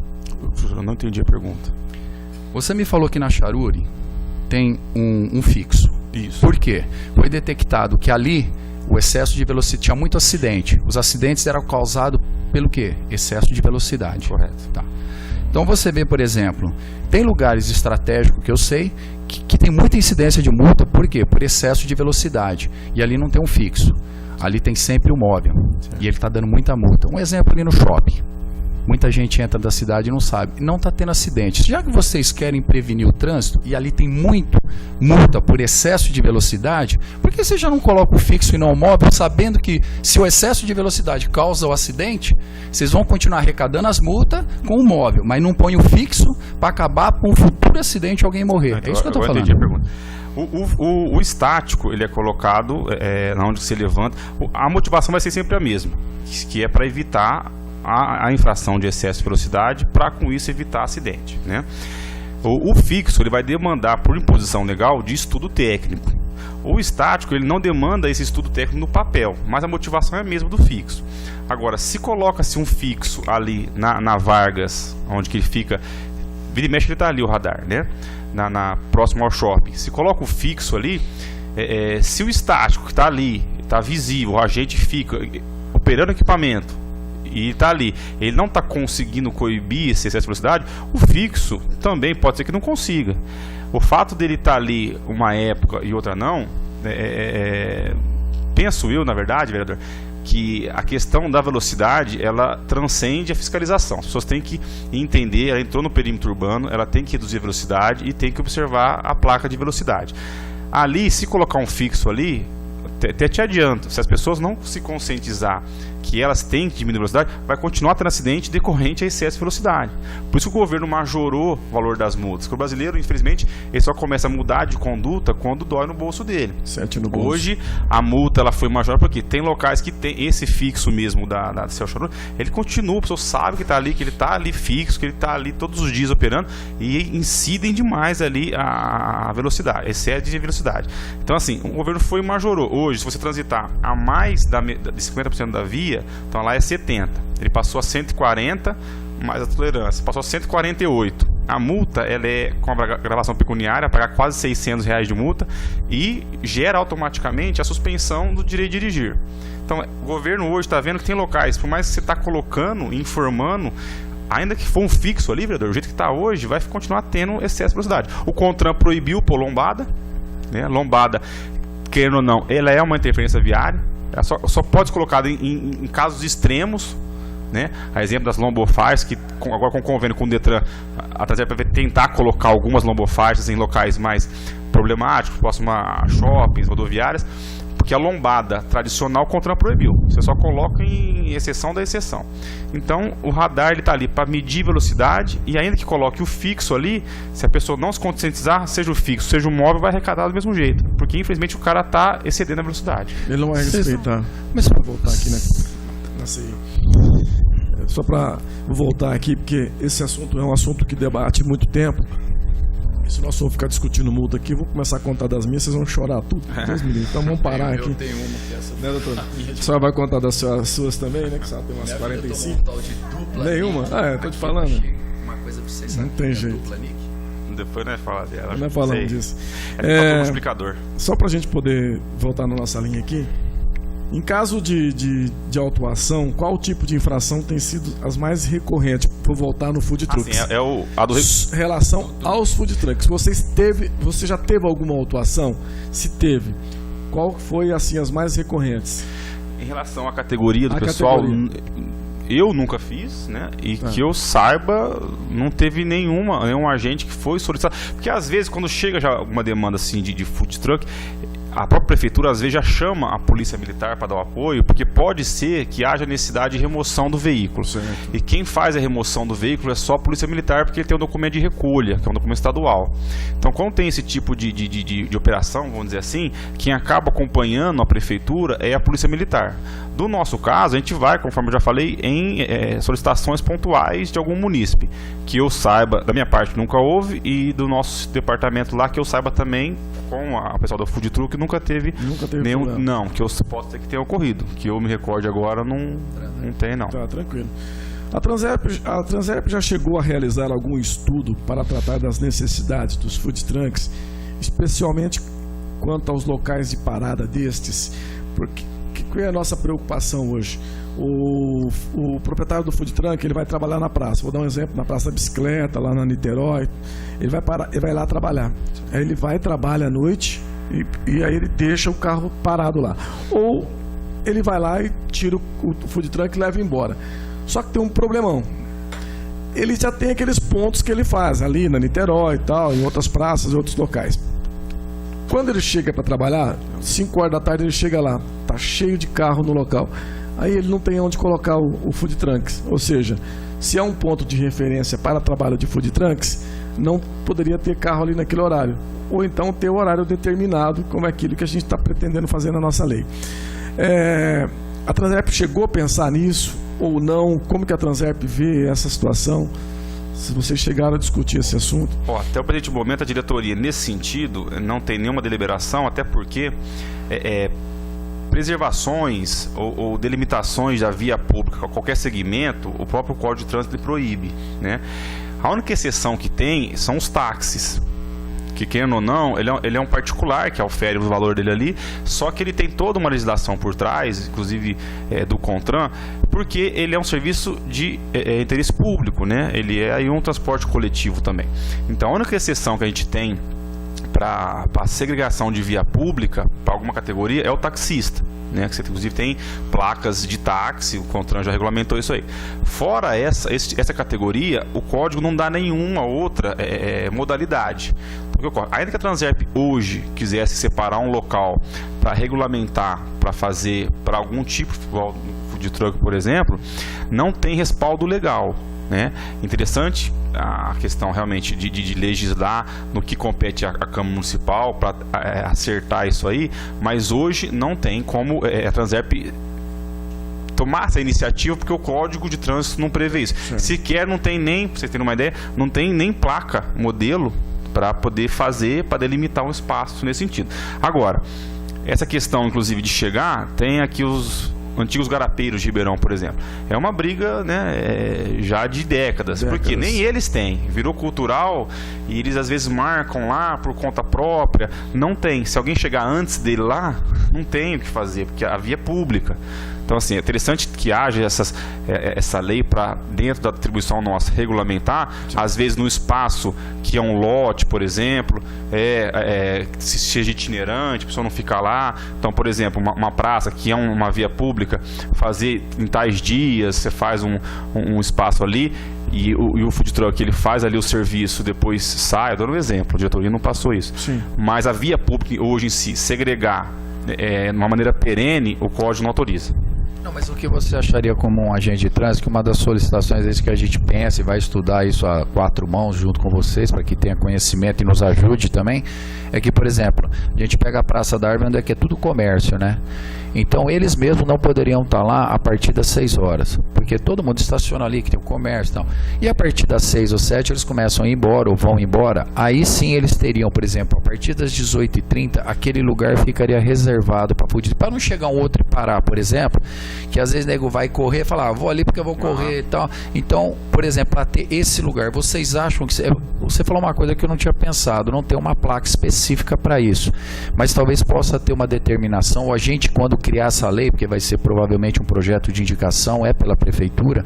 Eu não entendi a pergunta. Você me falou que na Charuri tem um fixo. Isso. Por quê? Foi detectado que ali o excesso de velocidade, tinha muito acidente. Os acidentes eram causados pelo quê? Excesso de velocidade. Correto. Tá. Então você vê, por exemplo, tem lugares estratégicos que eu sei que tem muita incidência de multa, por quê? Por excesso de velocidade. E ali não tem um fixo. Ali tem sempre o móvel. Certo. E ele está dando muita multa. Um exemplo ali no shopping. Muita gente entra da cidade e não sabe. Não está tendo acidentes. Já que vocês querem prevenir o trânsito, e ali tem muito multa por excesso de velocidade, por que você já não coloca o fixo e não o móvel, sabendo que se o excesso de velocidade causa o acidente, vocês vão continuar arrecadando as multas com o móvel, mas não põe o fixo para acabar com um futuro acidente e alguém morrer. Então, é isso que eu estou falando. Entendi a pergunta. O estático, ele é colocado na onde se levanta. A motivação vai ser sempre a mesma, que é para evitar a infração de excesso de velocidade, para com isso evitar acidente, né? O fixo, ele vai demandar por imposição legal de estudo técnico. O estático, ele não demanda esse estudo técnico no papel, mas a motivação é a mesma do fixo. Agora, se coloca-se um fixo ali na Vargas, onde que ele fica, vira e mexe, ele está ali o radar, né? Próximo ao shopping. Se coloca o fixo ali, se o estático que está ali, está visível, o agente fica operando o equipamento e está ali, ele não está conseguindo coibir esse excesso de velocidade, o fixo também pode ser que não consiga. O fato dele estar ali uma época e outra não, penso eu, na verdade, vereador, que a questão da velocidade, ela transcende a fiscalização. As pessoas têm que entender, ela entrou no perímetro urbano, ela tem que reduzir a velocidade e tem que observar a placa de velocidade. Ali, se colocar um fixo ali, até te adianto, se as pessoas não se conscientizar que elas têm que diminuir a velocidade, vai continuar tendo acidente decorrente a excesso de velocidade. Por isso que o governo majorou o valor das multas. Porque o brasileiro, infelizmente, ele só começa a mudar de conduta quando dói no bolso dele. Sente no bolso. Hoje, a multa ela foi major porque tem locais que tem esse fixo mesmo da Céu Chorão. Ele continua, a pessoa sabe que está ali, que ele está ali fixo, que ele está ali todos os dias operando e incidem demais ali a velocidade, excede de velocidade. Então, assim, o governo foi majorou. Hoje, se você transitar a mais de 50% da via, então lá é 70. Ele passou a 140 mais a tolerância, passou a 148. A multa, ela é com a gravação pecuniária, pagar quase R$600 de multa e gera automaticamente a suspensão do direito de dirigir. Então, o governo hoje está vendo que tem locais, por mais que você está colocando, informando, ainda que for um fixo ali, vereador, o jeito que está hoje, vai continuar tendo excesso de velocidade. O CONTRAN proibiu por lombada, né? Lombada, querendo ou não, ela é uma interferência viária. Ela só pode ser colocada em casos extremos, né? A exemplo das lombofaixas, que agora com convênio com o Detran, a Transep vai tentar colocar algumas lombofaixas em locais mais problemáticos, próximo a shoppings, rodoviárias, porque a lombada tradicional o CONTRAN proibiu. Você só coloca em exceção da exceção. Então, o radar está ali para medir velocidade e ainda que coloque o fixo ali, se a pessoa não se conscientizar, seja o fixo, seja o móvel, vai arrecadar do mesmo jeito. Porque, infelizmente, o cara está excedendo a velocidade. Ele não vai respeitar. Mas para voltar aqui nessa aí. Só para voltar aqui, porque esse assunto é um assunto que debate muito tempo. E se nós for ficar discutindo multa aqui, eu vou começar a contar das minhas, vocês vão chorar tudo. Deus me livre. Então vamos parar aqui. Eu tenho uma que é essa. Né, doutor? A senhora vai contar das suas também, né? Que a senhora tem umas 45. Nenhuma? Tô te falando. Uma coisa pra vocês não tem jeito. Depois não é falar dela. Não é falando disso. É um explicador. Só pra gente poder voltar na nossa linha aqui. Em caso de autuação, qual tipo de infração tem sido as mais recorrentes? Vou voltar no food trucks. Assim, a do relação aos food trucks. Você já teve alguma autuação? Se teve, qual foi assim as mais recorrentes? Em relação à categoria do pessoal, eu nunca fiz, né? E que eu saiba, não teve nenhum agente que foi solicitado. Porque às vezes, quando chega já alguma demanda assim de food truck, a própria prefeitura às vezes já chama a polícia militar para dar o apoio, porque pode ser que haja necessidade de remoção do veículo. Certo. E quem faz a remoção do veículo é só a polícia militar, porque ele tem um documento de recolha, que é um documento estadual. Então, quando tem esse tipo de operação, vamos dizer assim, quem acaba acompanhando a prefeitura é a polícia militar. Do nosso caso, a gente vai, conforme eu já falei, em solicitações pontuais de algum munícipe. Que eu saiba, da minha parte nunca houve, e do nosso departamento lá, que eu saiba também, com a pessoal do food truck, nunca teve nenhum. Problema. Não, que eu posso ter que tenha ocorrido. Que eu me recorde agora, não tem, não. Tá, tranquilo. A Transep já chegou a realizar algum estudo para tratar das necessidades dos food trucks, especialmente quanto aos locais de parada destes? Porque qual é a nossa preocupação hoje? O proprietário do food truck, ele vai trabalhar na praça. Vou dar um exemplo, na Praça da Bicicleta, lá na Niterói. Ele vai lá trabalhar. Aí ele vai, trabalha à noite e aí ele deixa o carro parado lá. Ou ele vai lá e tira o food truck e leva embora. Só que tem um problemão. Ele já tem aqueles pontos que ele faz ali na Niterói e tal, em outras praças, em outros locais. Quando ele chega para trabalhar, 5 horas da tarde ele chega lá, tá cheio de carro no local. Aí ele não tem onde colocar o food trucks. Ou seja, se é um ponto de referência para trabalho de food trucks, não poderia ter carro ali naquele horário. Ou então ter o horário determinado, como é aquilo que a gente está pretendendo fazer na nossa lei. A Transep chegou a pensar nisso ou não? Como que a Transep vê essa situação? Se vocês chegaram a discutir esse assunto. Até o presente momento, a diretoria, nesse sentido, não tem nenhuma deliberação, até porque preservações ou delimitações da via pública, qualquer segmento, o próprio Código de Trânsito proíbe, né? A única exceção que tem são os táxis, que querendo ou não, ele é um particular que ofere o valor dele ali, só que ele tem toda uma legislação por trás, inclusive do CONTRAN, porque ele é um serviço de interesse público, né? Ele é aí um transporte coletivo também. Então a única exceção que a gente tem para segregação de via pública para alguma categoria é o taxista, né? Que você, inclusive, tem placas de táxi, o CONTRAN já regulamentou isso aí. Fora essa categoria, o código não dá nenhuma outra modalidade. Porque, ainda que a Transerp hoje quisesse separar um local para regulamentar, para fazer para algum tipo de truck, por exemplo, não tem respaldo legal, né? Interessante a questão realmente de legislar no que compete à Câmara Municipal para acertar isso aí, mas hoje não tem como a Transerp tomar essa iniciativa, porque o Código de Trânsito não prevê isso. Sim. Sequer não tem nem, para vocês terem uma ideia, não tem nem placa modelo para poder fazer, para delimitar um espaço nesse sentido. Agora, essa questão, inclusive, de chegar, tem aqui os antigos garapeiros de Ribeirão, por exemplo. É uma briga, né, já de décadas, porque nem eles têm. Virou cultural e eles às vezes marcam lá por conta própria. Não tem. Se alguém chegar antes dele lá, não tem o que fazer, porque a via é pública. Então, assim, é interessante que haja essa lei para, dentro da atribuição nossa, regulamentar, às vezes no espaço que é um lote, por exemplo, se seja itinerante, a pessoa não fica lá. Então, por exemplo, uma praça que é uma via pública, fazer em tais dias, você faz um espaço ali e o food truck ele faz ali o serviço, depois sai. Eu dou um exemplo, a diretoria não passou isso. Sim. Mas a via pública hoje em si, segregar de uma maneira perene, o código não autoriza. Não, mas o que você acharia como um agente de trânsito, que uma das solicitações é isso que a gente pensa e vai estudar isso a quatro mãos junto com vocês, para que tenha conhecimento e nos ajude também, é que, por exemplo, a gente pega a Praça da Árvore, onde é tudo comércio, né? Então, eles mesmos não poderiam estar lá a partir das 6 horas, porque todo mundo estaciona ali, que tem o comércio e tal. E a partir das 6 ou 7, eles começam a ir embora ou vão embora. Aí sim eles teriam, por exemplo, a partir das 18h30, aquele lugar ficaria reservado para não chegar um outro e parar, por exemplo, que às vezes o nego vai correr e falar, vou ali porque eu vou correr e tal. Então, por exemplo, para ter esse lugar, vocês acham que... Você falou uma coisa que eu não tinha pensado, não tem uma placa específica para isso, mas talvez possa ter uma determinação, ou a gente, quando criar essa lei, porque vai ser provavelmente um projeto de indicação, pela prefeitura.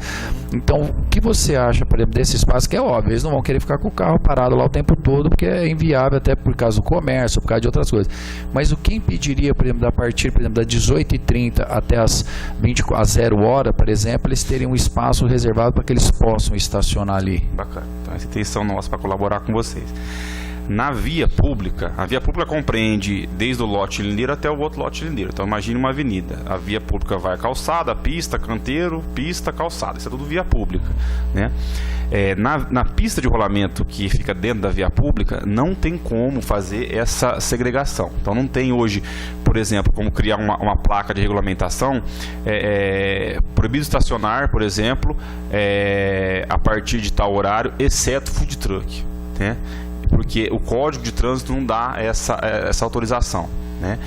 Então, o que você acha, por exemplo, desse espaço, que é óbvio, eles não vão querer ficar com o carro parado lá o tempo todo, porque é inviável até por causa do comércio, por causa de outras coisas. Mas o que impediria, por exemplo, a partir, por exemplo, das 18h30 até as 0h, por exemplo, eles terem um espaço reservado para que eles possam estacionar ali? Bacana. Então, essa é a intenção nossa para colaborar com vocês. Na via pública, a via pública compreende desde o lote lindeiro até o outro lote lindeiro. Então imagine uma avenida, a via pública vai calçada, pista, canteiro, pista, calçada. Isso é tudo via pública, né? Na pista de rolamento que fica dentro da via pública, não tem como fazer essa segregação. Então não tem hoje, por exemplo, como criar uma placa de regulamentação, proibido estacionar, por exemplo, a partir de tal horário, exceto food truck, né? Porque o Código de Trânsito não dá essa autorização, né?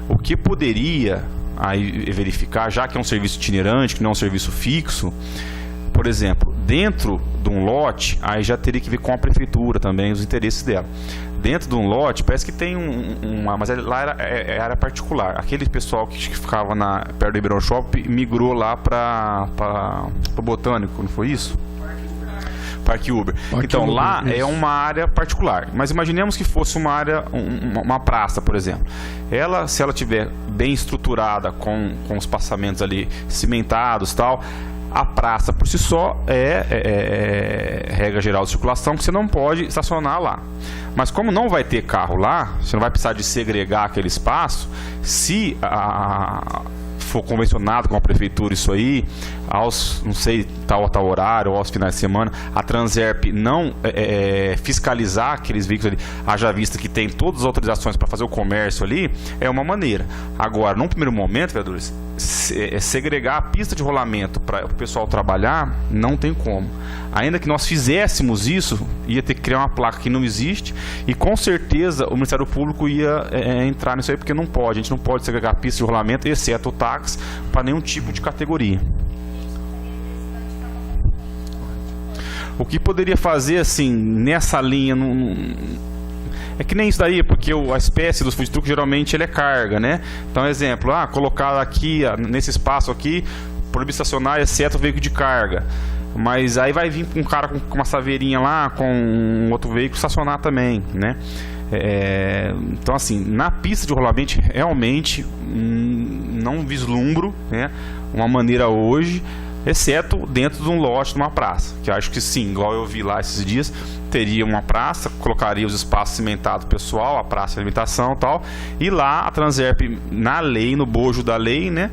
O que poderia aí verificar, já que é um serviço itinerante, que não é um serviço fixo, por exemplo, dentro de um lote, aí já teria que ver com a prefeitura também, os interesses dela. Dentro de um lote, parece que tem mas lá é área particular. Aquele pessoal que ficava perto do Ribeirão Shopping migrou lá para o Botânico, não foi isso? Parque Uber. Então, lá é uma área particular. Mas imaginemos que fosse uma área, uma praça, por exemplo. Se ela tiver bem estruturada, com os passamentos ali cimentados e tal, a praça por si só é regra geral de circulação, que você não pode estacionar lá. Mas como não vai ter carro lá, você não vai precisar de segregar aquele espaço, se for convencionado com a prefeitura isso aí, não sei, tal horário, ou aos finais de semana, a Transerp não fiscalizar aqueles veículos ali, haja vista que tem todas as autorizações para fazer o comércio ali, é uma maneira. Agora, num primeiro momento, vereadores, segregar a pista de rolamento para o pessoal trabalhar, não tem como. Ainda que nós fizéssemos isso, ia ter que criar uma placa que não existe, e com certeza o Ministério Público ia entrar nisso aí, porque não pode, a gente não pode segregar a pista de rolamento, exceto o táxi, para nenhum tipo de categoria. O que poderia fazer, assim, nessa linha, é que nem isso daí, porque a espécie dos food truck geralmente ele é carga, né? Então, exemplo, colocar aqui, nesse espaço aqui, proibir estacionar, exceto o veículo de carga. Mas aí vai vir um cara com uma saveirinha lá, com um outro veículo estacionar também, né? Então, assim, na pista de rolamento, realmente não vislumbro, né, uma maneira hoje, exceto dentro de um lote, de uma praça, que eu acho que sim, igual eu vi lá esses dias, teria uma praça, colocaria os espaços cimentados pessoal, a praça de alimentação e tal, e lá a Transerp, na lei, no bojo da lei, né,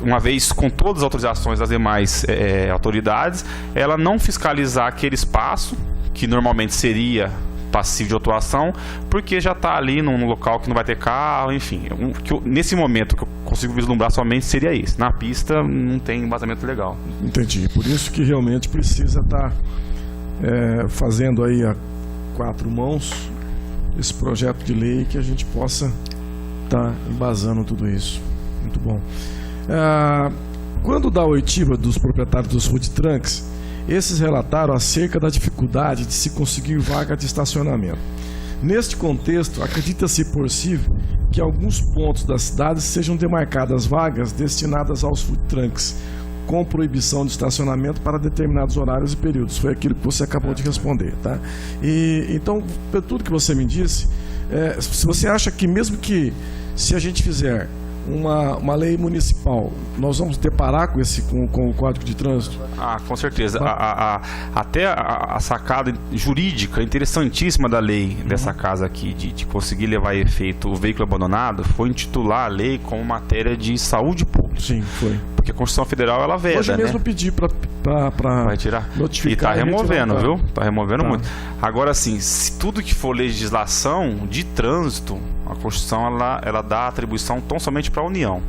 uma vez com todas as autorizações das demais autoridades, ela não fiscalizar aquele espaço, que normalmente seria passivo de atuação, porque já está ali num local que não vai ter carro, enfim. Nesse momento que eu consigo vislumbrar somente seria esse. Na pista não tem embasamento legal. Entendi. Por isso que realmente precisa estar fazendo aí a 4 mãos esse projeto de lei, que a gente possa estar embasando tudo isso. Muito bom. Quando da oitiva dos proprietários dos food trucks, esses relataram acerca da dificuldade de se conseguir vaga de estacionamento. Neste contexto, acredita-se possível que alguns pontos da cidade sejam demarcadas vagas destinadas aos food trucks, com proibição de estacionamento para determinados horários e períodos. Foi aquilo que você acabou de responder, tá? Então, por tudo que você me disse, se você acha que mesmo que se a gente fizer uma lei municipal, nós vamos deparar com o Código de Trânsito? Com certeza. Até a sacada jurídica interessantíssima da lei dessa casa aqui, de conseguir levar a efeito o veículo abandonado, foi intitular a lei como matéria de saúde pública. Sim, foi. Porque a Constituição Federal, ela veda, hoje mesmo né? Pedi para vai tirar. Notificar. E está removendo, viu? Está removendo muito. Tá. Agora, assim, se tudo que for legislação de trânsito, a Constituição ela dá atribuição tão somente para a União.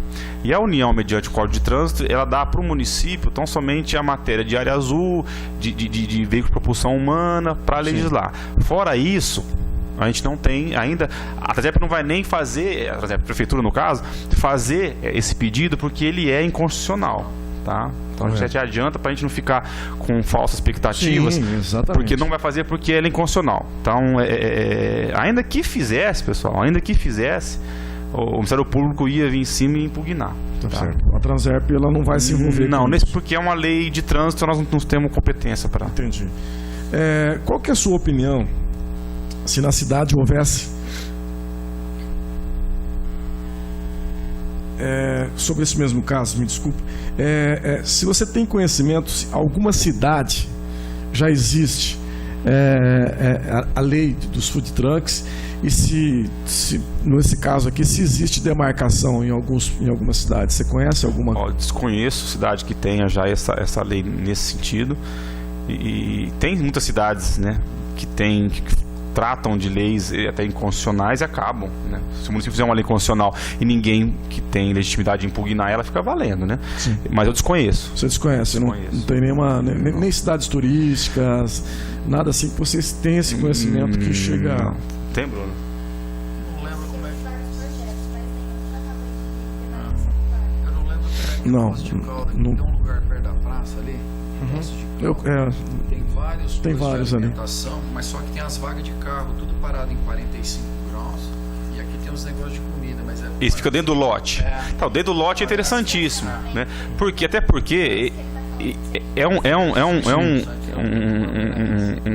E a União, mediante o Código de Trânsito, ela dá para o município tão somente a matéria de área azul, de veículo de propulsão humana, para legislar. Fora isso, a gente não tem ainda, a Transerp não vai nem fazer, a Prefeitura no caso, fazer esse pedido porque ele é inconstitucional, tá? Então a gente já adianta para a gente não ficar com falsas expectativas. Sim, exatamente. Porque não vai fazer porque ele é inconstitucional. Então, ainda que fizesse, pessoal, o Ministério Público ia vir em cima e impugnar. Tá certo. A Transerp, ela não vai se envolver não, com isso. porque é uma lei de trânsito, nós não temos competência para. Entendi. Qual que é a sua opinião se na cidade houvesse sobre esse mesmo caso, me desculpe, se você tem conhecimento, se alguma cidade já existe a lei dos food trucks, e se nesse caso aqui, se existe demarcação em algumas cidades, você conhece alguma? Desconheço cidade que tenha já essa lei nesse sentido, e tem muitas cidades, né, que tratam de leis até inconstitucionais e acabam, né? Se o município fizer uma lei constitucional e ninguém que tem legitimidade de impugnar ela, fica valendo, né? Sim. Mas eu desconheço. Você desconhece? Não tem nem cidades turísticas, nada assim que vocês tenham esse conhecimento que chega... Não. Tem, Bruno? Não lembro como é que... Eu não lembro que Não. Tem um lugar perto da praça ali. Tem vários ali. Mas só que tem as vagas de carro, tudo parado em 45 graus. E aqui tem uns negócios de comida, mas isso fica dentro do lote. Então, dentro do lote é interessantíssimo, né? Até porque é um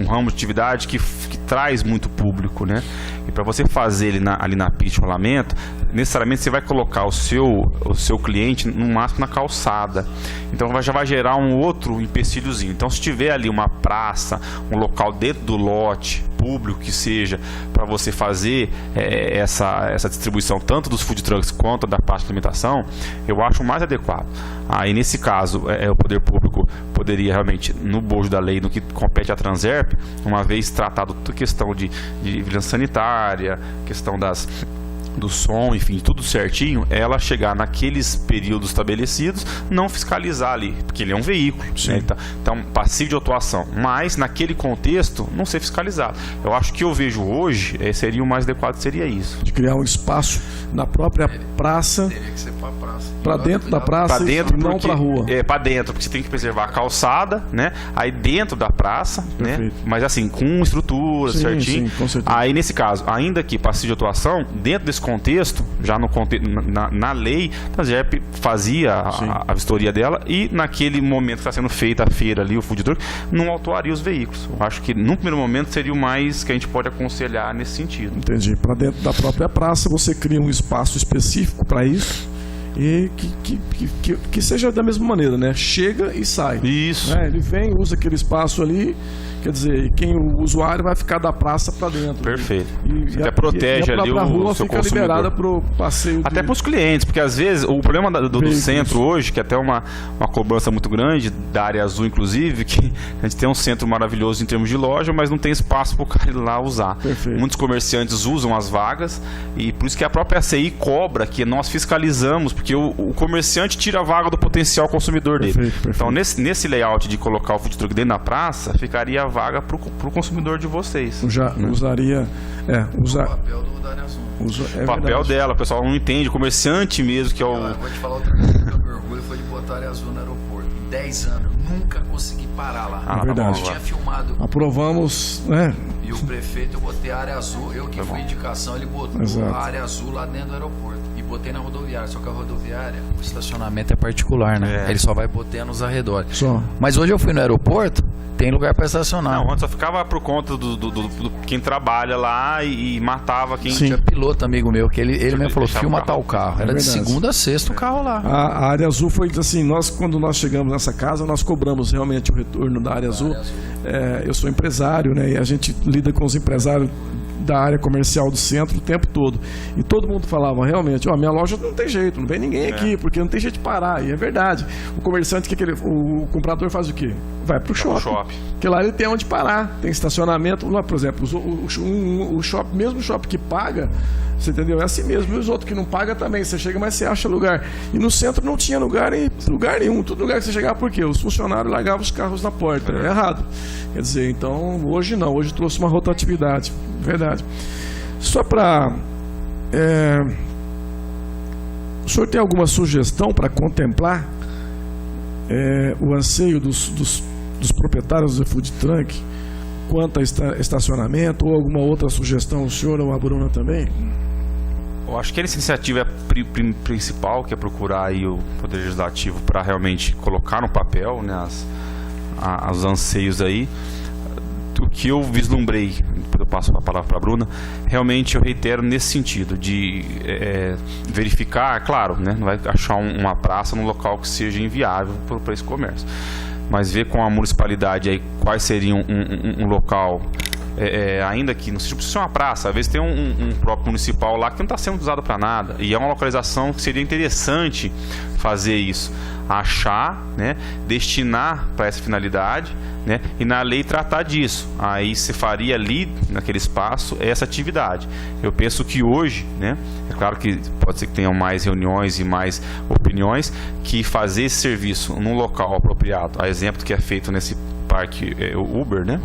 ramo de atividade que traz muito público, né? E para você fazer ele ali na pista de rolamento, necessariamente você vai colocar o seu cliente no máximo na calçada. Então já vai gerar um outro empecilhozinho. Então, se tiver ali uma praça, um local dentro do lote público que seja para você fazer essa distribuição tanto dos food trucks quanto da parte de alimentação, eu acho mais adequado. Aí nesse caso o poder público poderia realmente, no bojo da lei, no que compete à Transerp, uma vez tratado toda a questão de vigilância sanitária, questão do som, enfim, tudo certinho, ela chegar naqueles períodos estabelecidos, não fiscalizar ali, porque ele é um veículo, né? Então, passivo de atuação, mas naquele contexto, não ser fiscalizado. Eu acho que eu vejo hoje, seria o mais adequado, seria isso. De criar um espaço na própria praça, teria que ser para praça. Para dentro da praça, e não para rua. Para dentro, porque você tem que preservar a calçada, né? Aí dentro da praça, né? Mas assim, com estrutura, certinho. Sim, com certeza. Aí nesse caso, ainda que passivo de atuação, dentro desse contexto, já no na lei, a Transerp fazia a vistoria dela e naquele momento que está sendo feita a feira ali, o food truck, não autuaria os veículos. Eu acho que num primeiro momento seria o mais que a gente pode aconselhar nesse sentido. Entendi. Para dentro da própria praça você cria um espaço específico para isso e que seja da mesma maneira, né? Chega e sai. Isso. Né? Ele vem, usa aquele espaço ali, quer dizer, o usuário vai ficar da praça para dentro. Perfeito. E até protege ali a rua o seu fica consumidor. liberada para o passeio. Até para os clientes, porque às vezes o problema do centro hoje, que é até uma cobrança muito grande, da área azul inclusive, que a gente tem um centro maravilhoso em termos de loja, mas não tem espaço para o cara ir lá usar. Perfeito. Muitos comerciantes usam as vagas e por isso que a própria ACI cobra que nós fiscalizamos, porque o comerciante tira a vaga do potencial consumidor dele. Perfeito. Então nesse layout de colocar o food truck dentro da praça, ficaria a vaga para o consumidor de vocês. Eu já usaria... O papel do Área Azul. O papel dela, o pessoal não entende, o comerciante mesmo que é o... Eu vou te falar outra coisa que eu me orgulho, foi de botar Área Azul no aeroporto. Em 10 anos, eu nunca consegui parar lá. É verdade. Eu tinha filmado. Aprovamos, né? E o prefeito, eu botei a Área Azul, eu que fui indicação, ele botou Exato. a Área Azul lá dentro do aeroporto. E botei na rodoviária, só que a rodoviária, o estacionamento é particular, né? Ele só vai botando nos arredores. Só. Mas hoje eu fui no aeroporto, tem lugar para estacionar. Não, antes só ficava por conta do quem trabalha lá e matava quem... Sim. Tinha piloto amigo meu, que ele mesmo falou, deixava filma o carro. tal carro. Era de verdade. segunda a sexta o carro lá. A área azul foi assim, quando nós chegamos nessa casa, nós cobramos realmente o retorno da área azul. Eu sou empresário, né? E a gente lida com os empresários da área comercial do centro o tempo todo. E todo mundo falava, realmente, minha loja não tem jeito, não vem ninguém aqui, porque não tem jeito de parar. E é verdade. O comerciante, o comprador faz o quê? Vai pro shopping. Porque lá ele tem onde parar. Tem estacionamento. Lá, por exemplo, o shopping, mesmo o shopping que paga, você entendeu? É assim mesmo. E os outros que não pagam também. Você chega, mas você acha lugar. E no centro não tinha lugar nenhum. Todo lugar que você chegava, por quê? Os funcionários largavam os carros na porta. É errado. Quer dizer, então, hoje não. Hoje trouxe uma rotatividade. Verdade. Só para... o senhor tem alguma sugestão para contemplar o anseio dos proprietários do food truck quanto a estacionamento ou alguma outra sugestão, o senhor ou a Bruna também? Eu acho que essa iniciativa principal, que é procurar aí o Poder Legislativo para realmente colocar no papel, né, os anseios aí. O que eu vislumbrei, depois eu passo a palavra para a Bruna, realmente eu reitero nesse sentido, de verificar, claro, né, não vai achar uma praça num local que seja inviável para esse comércio, mas ver com a municipalidade aí quais seriam um local, ainda que não seja preciso ser uma praça, às vezes tem um próprio municipal lá que não está sendo usado para nada, e é uma localização que seria interessante fazer isso, achar, né, destinar para essa finalidade, né, e na lei tratar disso. Aí se faria ali, naquele espaço, essa atividade. Eu penso que hoje, né, é claro que pode ser que tenham mais reuniões e mais opiniões, que fazer esse serviço num local apropriado, a exemplo do que é feito nesse parque Uber, né,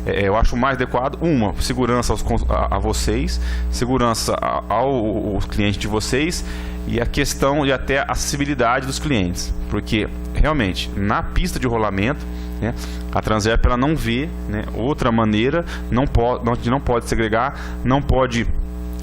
eu acho mais adequado, segurança a vocês, segurança ao cliente de vocês, e a questão de até acessibilidade dos clientes, porque realmente na pista de rolamento, né, a Transerp ela não vê, né, outra maneira, não pode segregar, não pode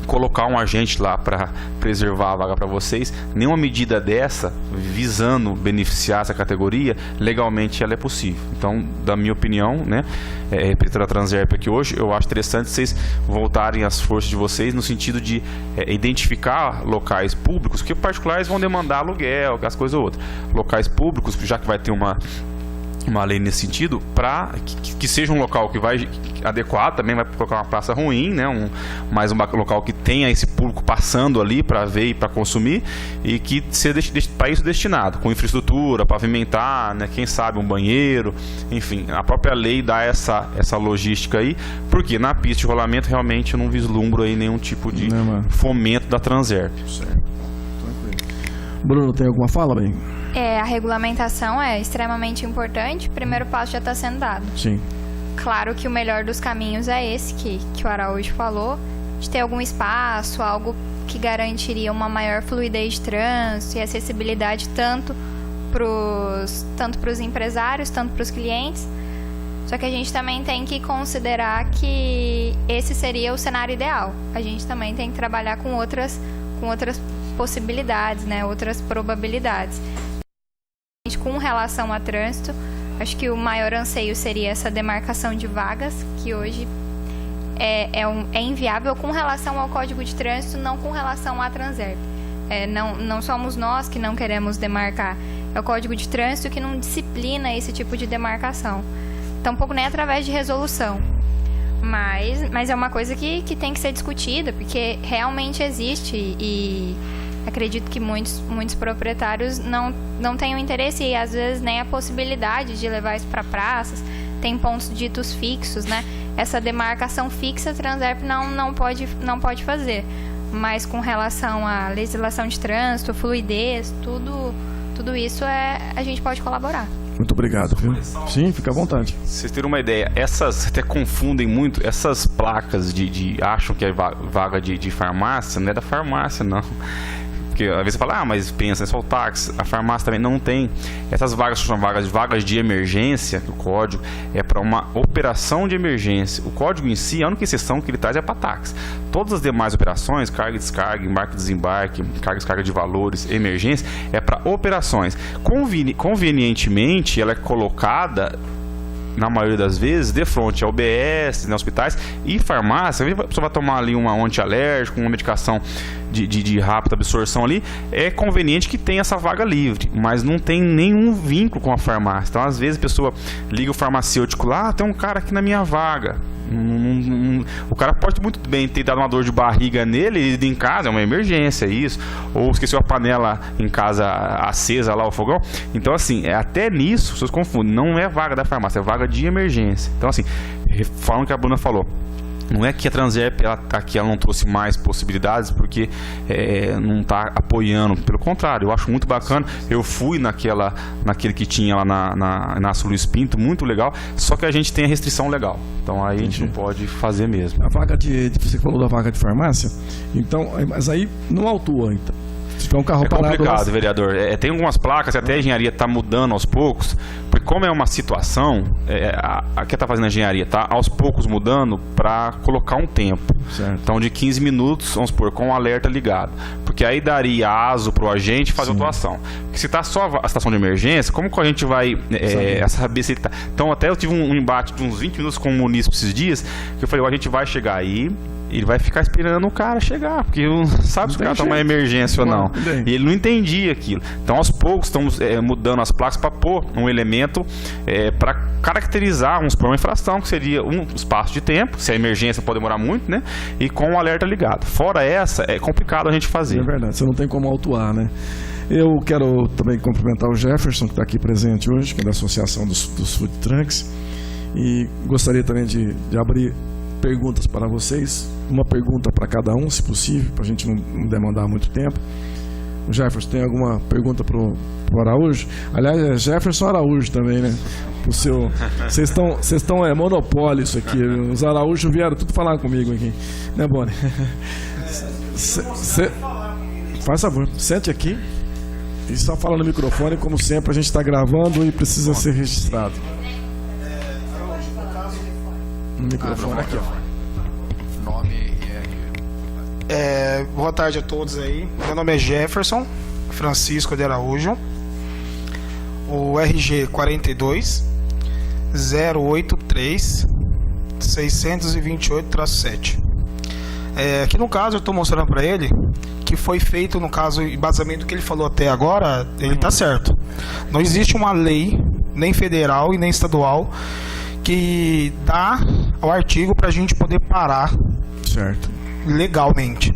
colocar um agente lá para preservar a vaga para vocês. Nenhuma medida dessa visando beneficiar essa categoria, legalmente ela é possível. Então, da minha opinião, né, representando a Transerp aqui hoje, eu acho interessante vocês voltarem as forças de vocês no sentido de identificar locais públicos, que particulares vão demandar aluguel, as coisas outras. Locais públicos, já que vai ter uma lei nesse sentido, para que seja um local que vai adequado, também vai colocar uma praça ruim, né, mais um local que tenha esse público passando ali para ver e para consumir, e que seja para isso destinado, com infraestrutura, pavimentar, né, quem sabe um banheiro, enfim, a própria lei dá essa logística aí, porque na pista de rolamento realmente eu não vislumbro aí nenhum tipo de fomento da Transerp. Certo. Tranquilo. Bruno, tem alguma fala, bem? A regulamentação é extremamente importante. O primeiro passo já está sendo dado. Sim. Claro que o melhor dos caminhos é esse que o Araújo falou, de ter algum espaço, algo que garantiria uma maior fluidez de trânsito e acessibilidade tanto para os empresários, tanto para os clientes. Só que a gente também tem que considerar que esse seria o cenário ideal. A gente também tem que trabalhar com outras possibilidades, né? Outras probabilidades. Com relação a trânsito, acho que o maior anseio seria essa demarcação de vagas, que hoje é inviável com relação ao Código de Trânsito, não com relação à Transerp. Não somos nós que não queremos demarcar, é o Código de Trânsito que não disciplina esse tipo de demarcação. Tampouco nem através de resolução. Mas é uma coisa que tem que ser discutida, porque realmente existe e acredito que muitos proprietários não têm o interesse e às vezes nem a possibilidade de levar isso para praças. Tem pontos ditos fixos, né? Essa demarcação fixa a Transerp não pode fazer. Mas com relação à legislação de trânsito, fluidez, tudo isso a gente pode colaborar. Muito obrigado, viu? Sim, fica à vontade. Vocês terem uma ideia, essas até confundem muito, essas placas acham que é vaga de farmácia, não é da farmácia, não. Porque às vezes você fala, mas pensa, é só o táxi, a farmácia também não tem. Essas vagas são vagas de emergência, o código é para uma operação de emergência. O código em si, a única exceção que ele traz é para táxi. Todas as demais operações, carga e descarga, embarque e desembarque, carga e descarga de valores, emergência, é para operações. Convenientemente, ela é colocada, na maioria das vezes, de frente a UBS, né, hospitais e farmácia. A pessoa vai tomar ali um antialérgico, uma medicação de rápida absorção ali, é conveniente que tenha essa vaga livre, mas não tem nenhum vínculo com a farmácia. Então, às vezes, a pessoa liga o farmacêutico lá, tem um cara aqui na minha vaga. O cara pode muito bem ter dado uma dor de barriga nele em casa, é uma emergência, isso. Ou esqueceu a panela em casa acesa lá, o fogão. Então, assim, até nisso, vocês confundem. Não é vaga da farmácia, é vaga de emergência. Então, assim, falando o que a Bruna falou, não é que a Transerp ela não trouxe mais possibilidades porque não está apoiando, pelo contrário, eu acho muito bacana. Eu fui naquele que tinha lá na Luiz Pinto, muito legal, só que a gente tem a restrição legal, então aí a gente não pode fazer mesmo. A vaga você falou da vaga de farmácia, então, mas aí não autua, então. Se tiver um carro parado, complicado, vereador. Tem algumas placas, até a engenharia está mudando aos poucos, porque como é uma situação, a que está fazendo a engenharia está aos poucos mudando para colocar um tempo. Certo. Então, de 15 minutos, vamos supor, com o alerta ligado. Porque aí daria aso para o agente fazer a atuação. Porque se está só a situação de emergência, como que a gente vai saber se ele está... Então, até eu tive um embate de uns 20 minutos com o munícipe esses dias, que eu falei, a gente vai chegar aí, ele vai ficar esperando o cara chegar, porque não sabe se o cara está numa emergência ou não. E ele não entendia aquilo. Então, aos poucos, estamos mudando as placas para pôr um elemento para caracterizar uma infração, que seria um espaço de tempo, se a emergência pode demorar muito, né? E com o alerta ligado. Fora essa, é complicado a gente fazer. É verdade, você não tem como autuar, né? Eu quero também cumprimentar o Jefferson, que está aqui presente hoje, que é da Associação dos Food Trucks, e gostaria também de abrir perguntas para vocês, uma pergunta para cada um, se possível, para a gente não demandar muito tempo. O Jefferson, tem alguma pergunta para o Araújo? Aliás, é Jefferson Araújo também, né? Vocês estão monopólio isso aqui. Os Araújo vieram tudo falar comigo aqui, né, Boni? Faz favor, sente aqui e só fala no microfone, como sempre, a gente está gravando e precisa ser registrado. No microfone aqui, ó. Nome boa tarde a todos aí. Meu nome é Jefferson Francisco de Araújo. O RG 42 083 628-7. Aqui no caso eu estou mostrando para ele que foi feito, no caso, o embasamento que ele falou até agora, ele está certo. Não existe uma lei, nem federal e nem estadual, que dá ao artigo para a gente poder parar certo legalmente.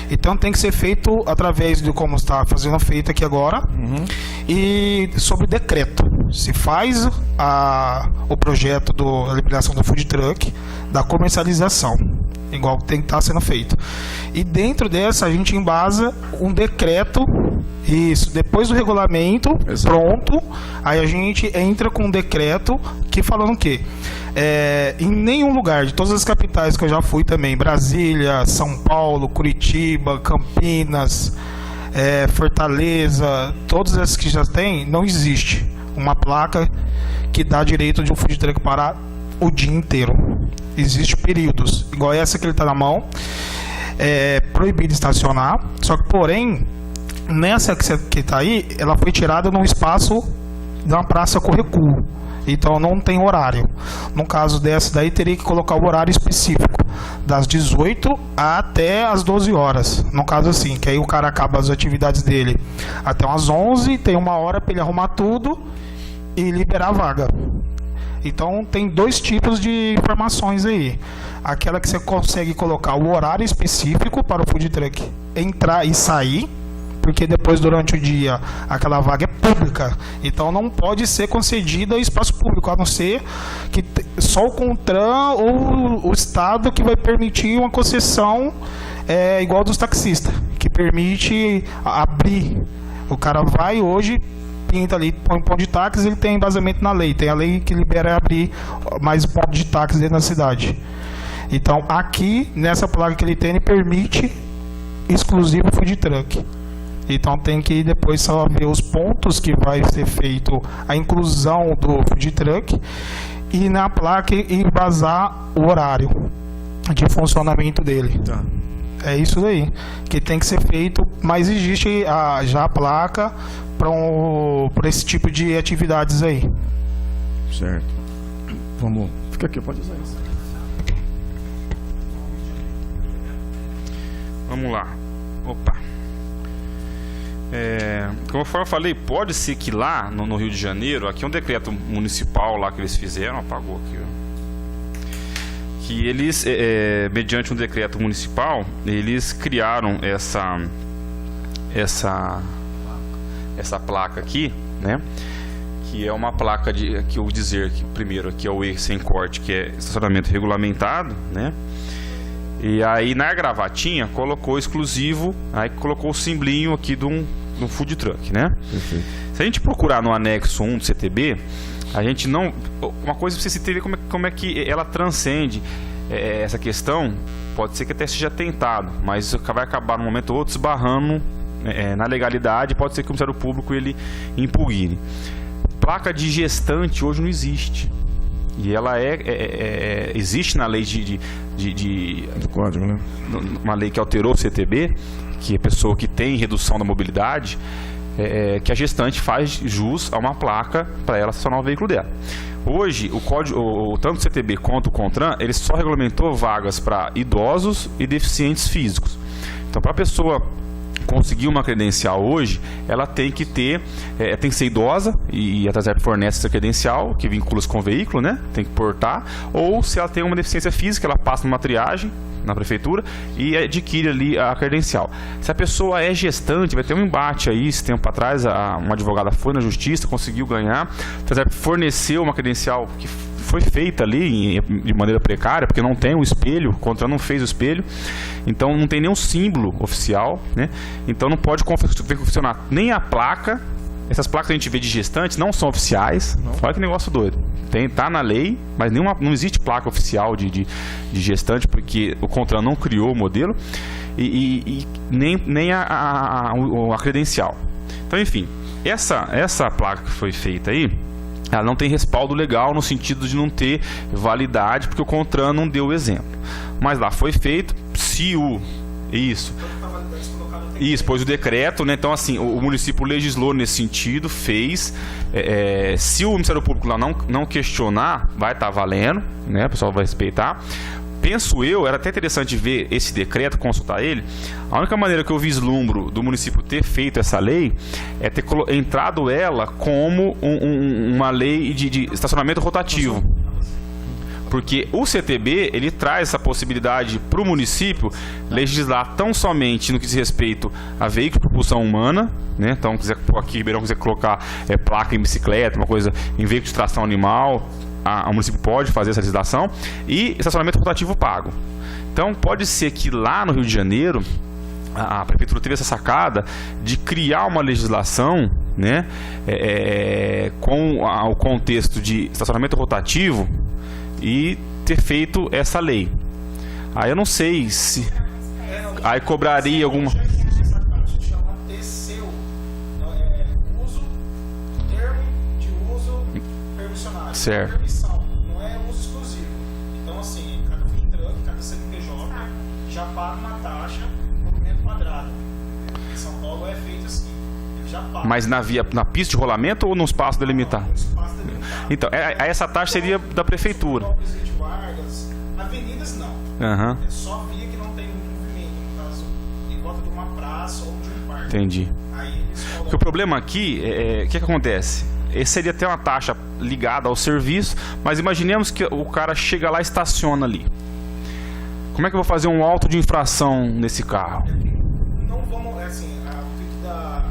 Então tem que ser feito através de como está fazendo feito aqui agora, e sobre decreto. Se faz o projeto da liberação do food truck, da comercialização, igual tem que estar sendo feito. E dentro dessa a gente embasa um decreto, isso, depois do regulamento, pronto, aí a gente entra com um decreto que falando que em nenhum lugar de todas as capitais que eu já fui também, Brasília, São Paulo, Curitiba, Campinas, Fortaleza, todas essas que já tem, não existe uma placa que dá direito de um food truck parar o dia inteiro. Existem períodos, igual essa que ele está na mão, é proibido estacionar, só que porém, nessa que está aí, ela foi tirada num espaço de uma praça com recuo, então não tem horário. No caso dessa daí, teria que colocar o horário específico, das 18 até as 12 horas, no caso assim, que aí o cara acaba as atividades dele até umas 11, tem uma hora para ele arrumar tudo e liberar a vaga. Então tem dois tipos de informações aí. Aquela que você consegue colocar o horário específico para o food truck entrar e sair, porque depois durante o dia aquela vaga é pública, então não pode ser concedida espaço público, a não ser que só o CONTRAN ou o Estado que vai permitir uma concessão igual dos taxistas, que permite abrir. O cara vai hoje, pinta ali, põe um ponto de táxi, ele tem embasamento na lei, tem a lei que libera abrir mais ponto de táxi dentro da cidade. Então aqui, nessa placa que ele tem, ele permite exclusivo food truck. Então tem que depois só ver os pontos que vai ser feito a inclusão do food truck e na placa e vazar o horário de funcionamento dele. Tá. É isso daí que tem que ser feito, mas existe já a placa para esse tipo de atividades aí. Certo. Vamos. Fica aqui, pode usar isso. Vamos lá. Opa. Como eu falei, pode ser que lá no Rio de Janeiro, aqui é um decreto municipal lá que eles fizeram, apagou aqui, ó, que eles, mediante um decreto municipal, eles criaram essa placa aqui, né? Que é uma placa que eu vou dizer que primeiro aqui é o E sem corte, que é estacionamento regulamentado, né? E aí na gravatinha colocou exclusivo, aí colocou o simbolinho aqui de um food truck, né? Perfeito. Se a gente procurar no anexo 1 do CTB, a gente não... Uma coisa pra você entender como é que ela transcende essa questão, pode ser que até seja tentado, mas isso vai acabar num momento ou outro esbarrando na legalidade, pode ser que o Ministério Público ele impugne. Placa de gestante hoje não existe. E ela existe na lei do código, né? Uma lei que alterou o CTB, que é pessoa que tem redução da mobilidade, que a gestante faz jus a uma placa para ela estacionar o veículo dela. Hoje, o código, tanto o CTB quanto o CONTRAN, ele só regulamentou vagas para idosos e deficientes físicos. Então, para a pessoa conseguir uma credencial hoje, ela tem que ter, tem que ser idosa e a Tasep fornece essa credencial que vincula-se com o veículo, né? Tem que portar, ou se ela tem uma deficiência física, ela passa numa triagem na prefeitura e adquire ali a credencial. Se a pessoa é gestante, vai ter um embate aí, esse tempo atrás, uma advogada foi na justiça, conseguiu ganhar, a Tasep forneceu uma credencial que foi feita ali de maneira precária, porque não tem um espelho, o CONTRAN não fez o espelho, então não tem nenhum símbolo oficial, né? Então não pode confeccionar nem a placa. Essas placas que a gente vê de gestantes não são oficiais. Olha que negócio doido. Tá na lei, mas não existe placa oficial de gestante, porque o CONTRAN não criou o modelo e nem a credencial. Então, enfim, essa placa que foi feita aí, ela não tem respaldo legal no sentido de não ter validade, porque o CONTRAN não deu o exemplo. Mas lá foi feito, isso, pôs o decreto, né? Então, assim, o município legislou nesse sentido, fez. Se o Ministério Público lá não questionar, vai estar valendo, né? O pessoal vai respeitar. Penso eu, era até interessante ver esse decreto, consultar ele. A única maneira que eu vislumbro do município ter feito essa lei é ter entrado ela como uma lei de estacionamento rotativo. Porque o CTB, ele traz essa possibilidade para o município legislar tão somente no que diz respeito a veículo de propulsão humana, né? Então, aqui Ribeirão quiser colocar placa em bicicleta, uma coisa em veículo de tração animal, o município pode fazer essa legislação, e estacionamento rotativo pago. Então pode ser que lá no Rio de Janeiro a prefeitura teve essa sacada de criar uma legislação, né, com o contexto de estacionamento rotativo e ter feito essa lei. Aí eu não sei se aí cobraria alguma... Certo. Não é uso exclusivo. Então, assim, cada food truck, cada CNPJ já paga uma taxa por metro quadrado. Em São Paulo é feito assim, ele já paga. Mas na pista de rolamento ou no espaço delimitado? No espaço delimitado. Então, essa taxa seria da prefeitura. Presidente Vargas, avenidas não. Aham, É só via que não tem muito movimento, no caso, em volta de uma praça ou de um parque. entendi. Aí eles Porque o problema aqui, o que acontece? Esse seria até uma taxa ligada ao serviço, mas imaginemos que o cara chega lá e estaciona ali. Como é que eu vou fazer um auto de infração nesse carro? não vamos, assim, o intuito da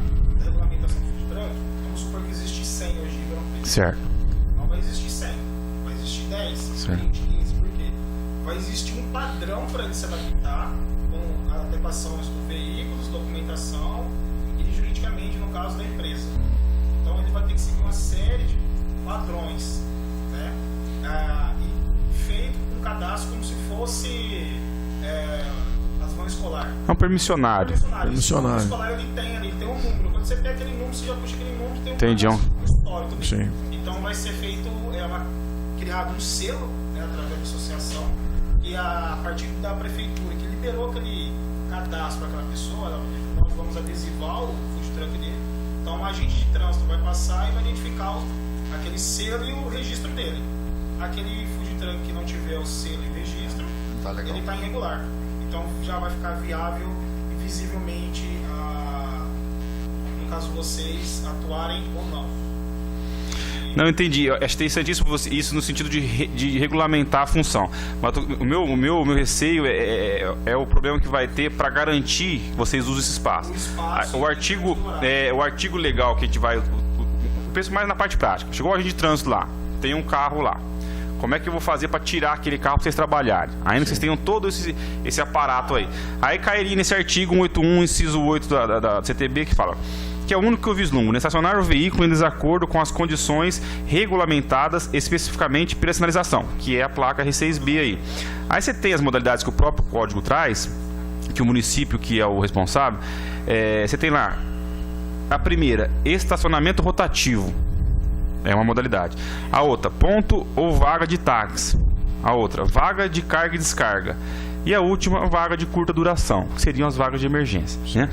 regulamentação do food truck, vamos supor que existe 100 hoje em Ribeirão Preto. Certo. Não vai existir 100, vai existir 10, Certo. 20, 15, por quê? Vai existir um padrão para ele se adaptar com adequações do veículos, documentação e juridicamente, no caso da empresa. Então ele vai ter que seguir uma série de padrões, né? E feito com cadastro como se fosse as vans escolar. É um permissionário. Permissionário. O escolar ele tem um número. Quando você pega aquele número, você já puxa aquele número e tem um Entendi. cadastro histórico dele. Sim. Então vai ser feito, criado um selo, né, através da associação, e a partir da prefeitura que liberou aquele cadastro para aquela pessoa, nós vamos adesivar o food truck dele. Então o agente de trânsito vai passar e vai identificar aquele selo e o registro dele. Aquele food truck que não tiver o selo e o registro, Tá legal. ele está irregular. Então já vai ficar viável e visivelmente, no caso vocês, atuarem ou não. Não, entendi. Eu acho interessantíssimo isso no sentido de regulamentar a função. Mas o meu receio é o problema que vai ter para garantir que vocês usem esse espaço. O artigo legal que a gente vai... Eu penso mais na parte prática. Chegou a agente de trânsito lá, tem um carro lá. Como é que eu vou fazer para tirar aquele carro para vocês trabalharem? Ainda que vocês tenham todo esse aparato aí. Aí cairia nesse artigo 181, inciso 8 da CTB, que fala... que é o único que eu vislumbro, né? Estacionar o veículo em desacordo com as condições regulamentadas especificamente pela sinalização, que é a placa R6B aí. Aí você tem as modalidades que o próprio código traz, que o município que é o responsável, você tem lá a primeira, estacionamento rotativo, é uma modalidade. A outra, ponto ou vaga de táxi. A outra, vaga de carga e descarga. E a última, vaga de curta duração, que seriam as vagas de emergência, né?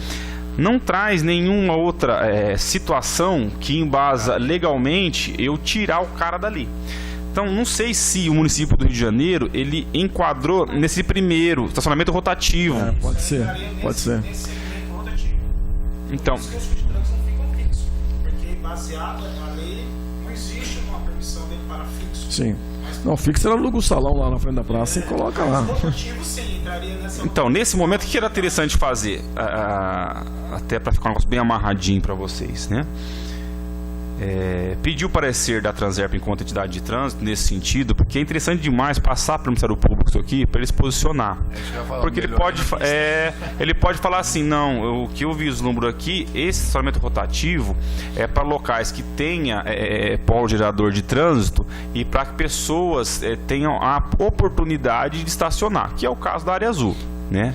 Não traz nenhuma outra situação que embasa legalmente eu tirar o cara dali. Então, não sei se o município do Rio de Janeiro, ele enquadrou nesse primeiro, estacionamento rotativo. Pode ser, pode ser. Nesse segmento rotativo. Então, Por isso que os food trucks não ficam fixos, porque baseado na lei, não existe uma permissão dele para fixo. Sim. Não, fixa, ela aluga o salão lá na frente da praça e coloca lá. Rotativo, sim, entraria nessa... então, nesse momento, o que era interessante fazer? Até para ficar um negócio bem amarradinho para vocês, né? Pedir o parecer da Transerp enquanto entidade de trânsito nesse sentido, porque é interessante demais passar para o Ministério Público isso aqui, para ele se posicionar. Porque ele pode falar assim, não, o que eu vislumbro aqui, esse estacionamento rotativo é para locais que tenha polo gerador de trânsito e para que pessoas tenham a oportunidade de estacionar, que é o caso da área azul, né?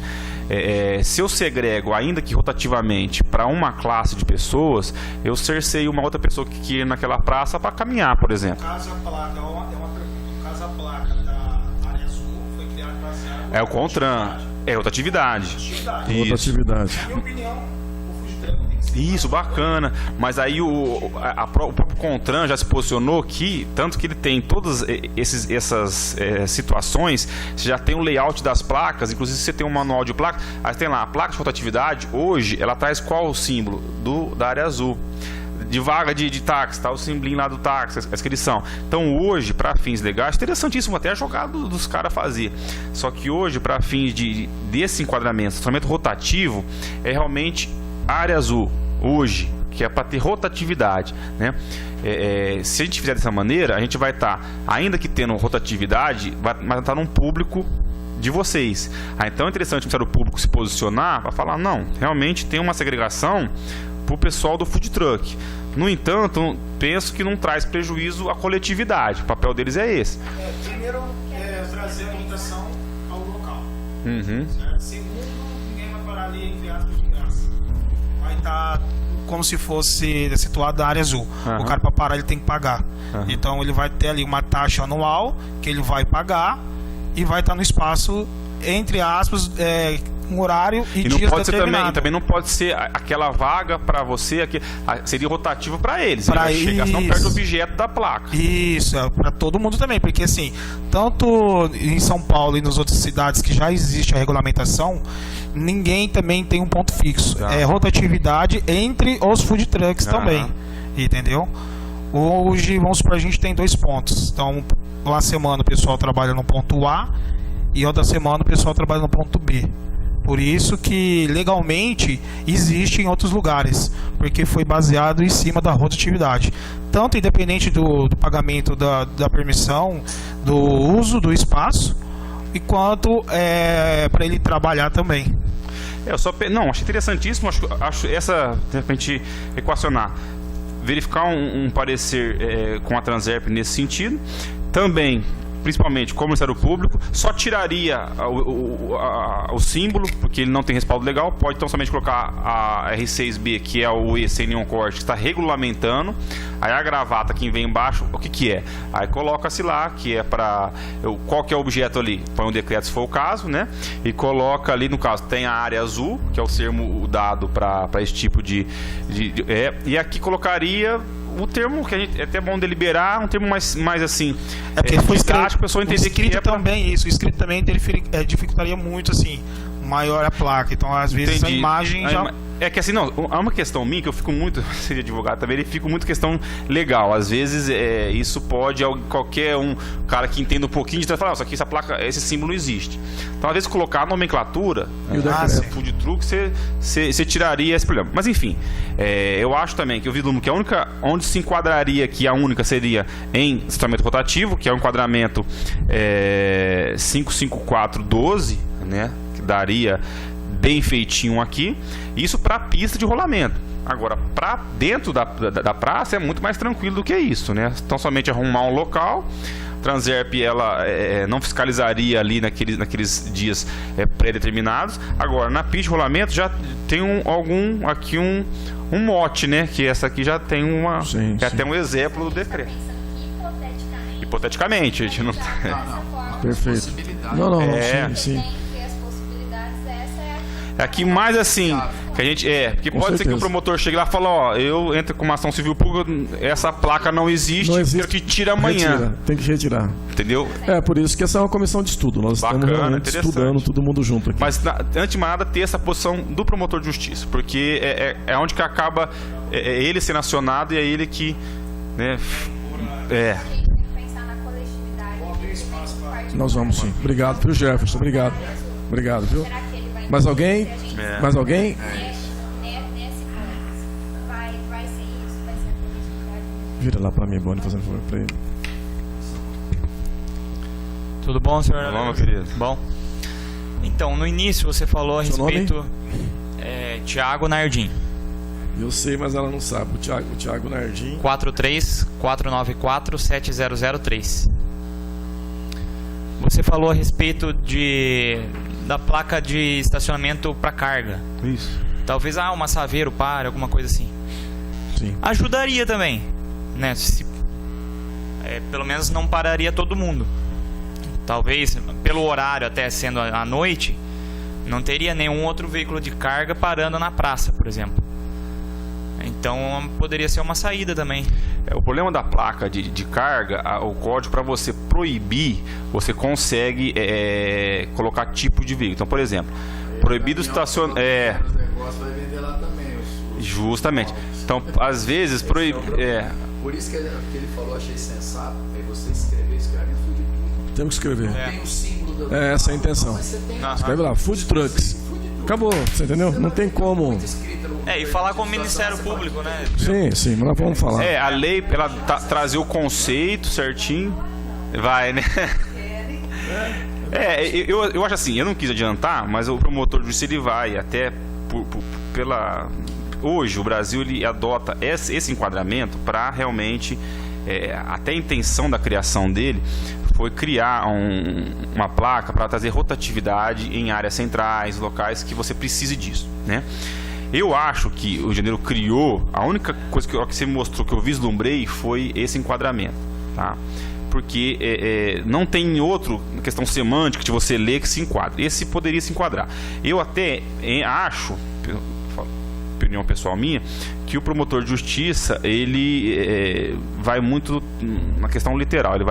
Se eu segrego, ainda que rotativamente, para uma classe de pessoas, eu cerceio uma outra pessoa que quer ir naquela praça para caminhar, por exemplo. No caso, a placa, é uma pergunta. No caso, a placa da área azul foi criada baseada... É o CONTRAN, é rotatividade. Rotatividade. Isso. Atividade. Na minha opinião, o food truck tem que ser... Isso, bacana. Mas aí o próprio CONTRAN já se posicionou que, tanto que ele tem todas essas situações, você já tem um layout das placas, inclusive você tem um manual de placa, aí tem lá, a placa de rotatividade, hoje, ela traz qual o símbolo? Da área azul. De vaga de táxi, tá o simbolinho lá do táxi, a inscrição. Então hoje, para fins legais, interessantíssimo até a jogada dos caras fazer. Só que hoje, para fins desse enquadramento, estacionamento rotativo, é realmente área azul. Hoje, que é para ter rotatividade, né? Se a gente fizer dessa maneira, a gente vai estar, ainda que tendo rotatividade, vai estar num público de vocês. Então é interessante o Ministério Público se posicionar para falar, não, realmente tem uma segregação para o pessoal do food truck. No entanto, penso que não traz prejuízo à coletividade. O papel deles é esse. Primeiro, trazer a limitação ao local. Uhum. Certo? Segundo, ninguém vai parar ali, entre aspas, de graça. Vai estar como se fosse situado na área azul. Uhum. O cara, para parar, ele tem que pagar. Uhum. Então, ele vai ter ali uma taxa anual que ele vai pagar e vai estar no espaço, entre aspas, um horário e E não dias pode ser determinados. também não pode ser aquela vaga para você, seria rotativo para eles. Ele Pra vai chegar, senão isso. perde o objeto da placa. Isso, é para todo mundo também, porque assim, tanto em São Paulo e nas outras cidades que já existe a regulamentação, ninguém também tem um ponto fixo. Tá. É rotatividade entre os food trucks Aham. também, entendeu? Hoje, vamos supor, a gente tem 2 pontos. Então, uma semana o pessoal trabalha no ponto A e outra semana o pessoal trabalha no ponto B. Por isso que legalmente existe em outros lugares, porque foi baseado em cima da rotatividade. Tanto independente do pagamento da permissão, do uso do espaço, e quanto para ele trabalhar também. Eu só não, achei interessantíssimo, acho essa, de repente, equacionar, verificar um parecer com a Transerp nesse sentido. Também, principalmente como Ministério Público, só tiraria o símbolo, porque ele não tem respaldo legal. Pode então somente colocar a R6B, que é o E sem nenhum corte, que está regulamentando. Aí a gravata que vem embaixo, o que é? Aí coloca-se lá, que é para qual que é o objeto ali, põe um decreto se for o caso, né? E coloca ali, no caso, tem a área azul, que é o termo dado para esse tipo e aqui colocaria o termo que a gente, é até bom deliberar, um termo mais assim, Porque foi didático, a pessoa entender que é pra... também isso. O escrito também dificultaria muito, assim, maior a placa. Então, às vezes, Entendi. a imagem já... É que assim, não, há uma questão minha que eu fico muito, seria advogado também, ele fica muito questão legal. Às vezes isso pode, qualquer cara que entenda um pouquinho de trás falar, isso aqui, essa placa, esse símbolo não existe. Então, às vezes, colocar a nomenclatura, food truck, você tiraria esse problema. Mas enfim, eu acho também que o vislumbre que a única, onde se enquadraria aqui, a única seria em estacionamento rotativo, que é o enquadramento 55412, né, que daria bem feitinho aqui, isso para pista de rolamento. Agora, para dentro da praça é muito mais tranquilo do que isso, né? Então, somente arrumar um local. Transerp, ela não fiscalizaria ali naqueles dias pré-determinados. Agora, na pista de rolamento já tem um mote, né? Que essa aqui já tem até um exemplo do decreto. Hipoteticamente, a gente não... Perfeito. Não, sim. Aqui mais assim, que a gente porque Com pode ser que certeza. o promotor chegue lá e fale, ó, eu entro com uma ação civil pública, essa placa não existe, quero que tire amanhã. Retira, tem que retirar. Entendeu? Por isso que essa é uma comissão de estudo. Nós Bacana, estamos realmente interessante. estudando todo mundo junto aqui. Mas antes de mais nada, ter essa posição do promotor de justiça, porque é onde que acaba ele sendo acionado e é ele que, né, Nós vamos sim. Obrigado, viu, Jefferson? Obrigado. Obrigado, viu? Mais alguém? Mais alguém? Vira lá pra mim, Boni, fazendo favor pra ele. Tudo bom, senhor? Bom, meu querido. Bom. Então, no início você falou a Seu nome? respeito... Thiago Nardim. Eu sei, mas ela não sabe. O Thiago Nardim. 43494-7003. Você falou a respeito da placa de estacionamento para carga. Isso. Talvez uma Saveiro para, alguma coisa assim. Sim. Ajudaria também, né? Pelo menos não pararia todo mundo. Talvez, pelo horário até sendo à noite, não teria nenhum outro veículo de carga parando na praça, por exemplo. Então poderia ser uma saída também. O problema da placa de carga, o código, para você proibir, você consegue colocar tipo de veículo. Então, por exemplo, proibido estacionar. Justamente. Então, às vezes, Por isso que ele falou, achei sensato, é você escrever no food truck. Temos que escrever. Tem o símbolo da... Essa é a intenção. Escreve lá, food trucks. Acabou, você entendeu? Não tem como. E falar com o Ministério Público, né? Sim, mas nós vamos falar. A lei, ela trazer o conceito certinho, vai, né? Eu acho assim, eu não quis adiantar, mas o promotor de justiça, ele vai até pela... Hoje o Brasil, ele adota esse enquadramento para realmente, até a intenção da criação dele foi criar uma placa para trazer rotatividade em áreas centrais, locais que você precise disso, né? Eu acho que o Janeiro criou, a única coisa que você mostrou, que eu vislumbrei, foi esse enquadramento, tá? porque não tem outro, questão semântica de você ler que se enquadre. Esse poderia se enquadrar. Eu até acho, opinião pessoal minha, que o promotor de justiça, ele vai muito na questão literal, ele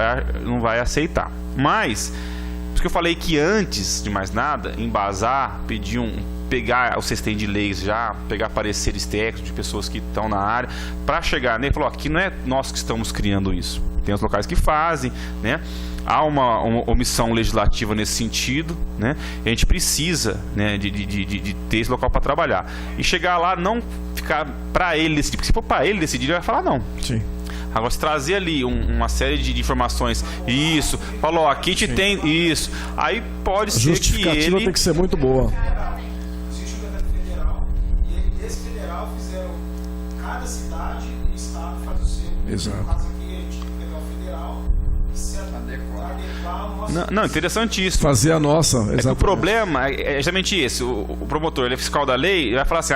não vai aceitar. Mas, por isso que eu falei que antes de mais nada, embasar, pegar o sistema de leis já, pegar pareceres técnicos de pessoas que estão na área, para chegar nele e falar, aqui não é nós que estamos criando isso. Tem os locais que fazem, né? Há uma omissão legislativa nesse sentido, né? A gente precisa, né, de ter esse local para trabalhar. E chegar lá, não ficar para ele decidir, porque se for para ele decidir, ele vai falar não. Sim. Agora, se trazer ali uma série de informações, isso, falou, aqui a gente tem isso, aí pode ser que ele... A justificativa tem que ser muito boa. Existe um decreto federal, e esse federal fizeram cada cidade e estado faz o seu. Exato. No caso aqui, a gente tem o decreto federal e se adequar ao nosso... Não, interessantíssimo. Fazer a nossa, É que o exatamente. problema é justamente esse. O promotor, ele é fiscal da lei, ele vai falar assim,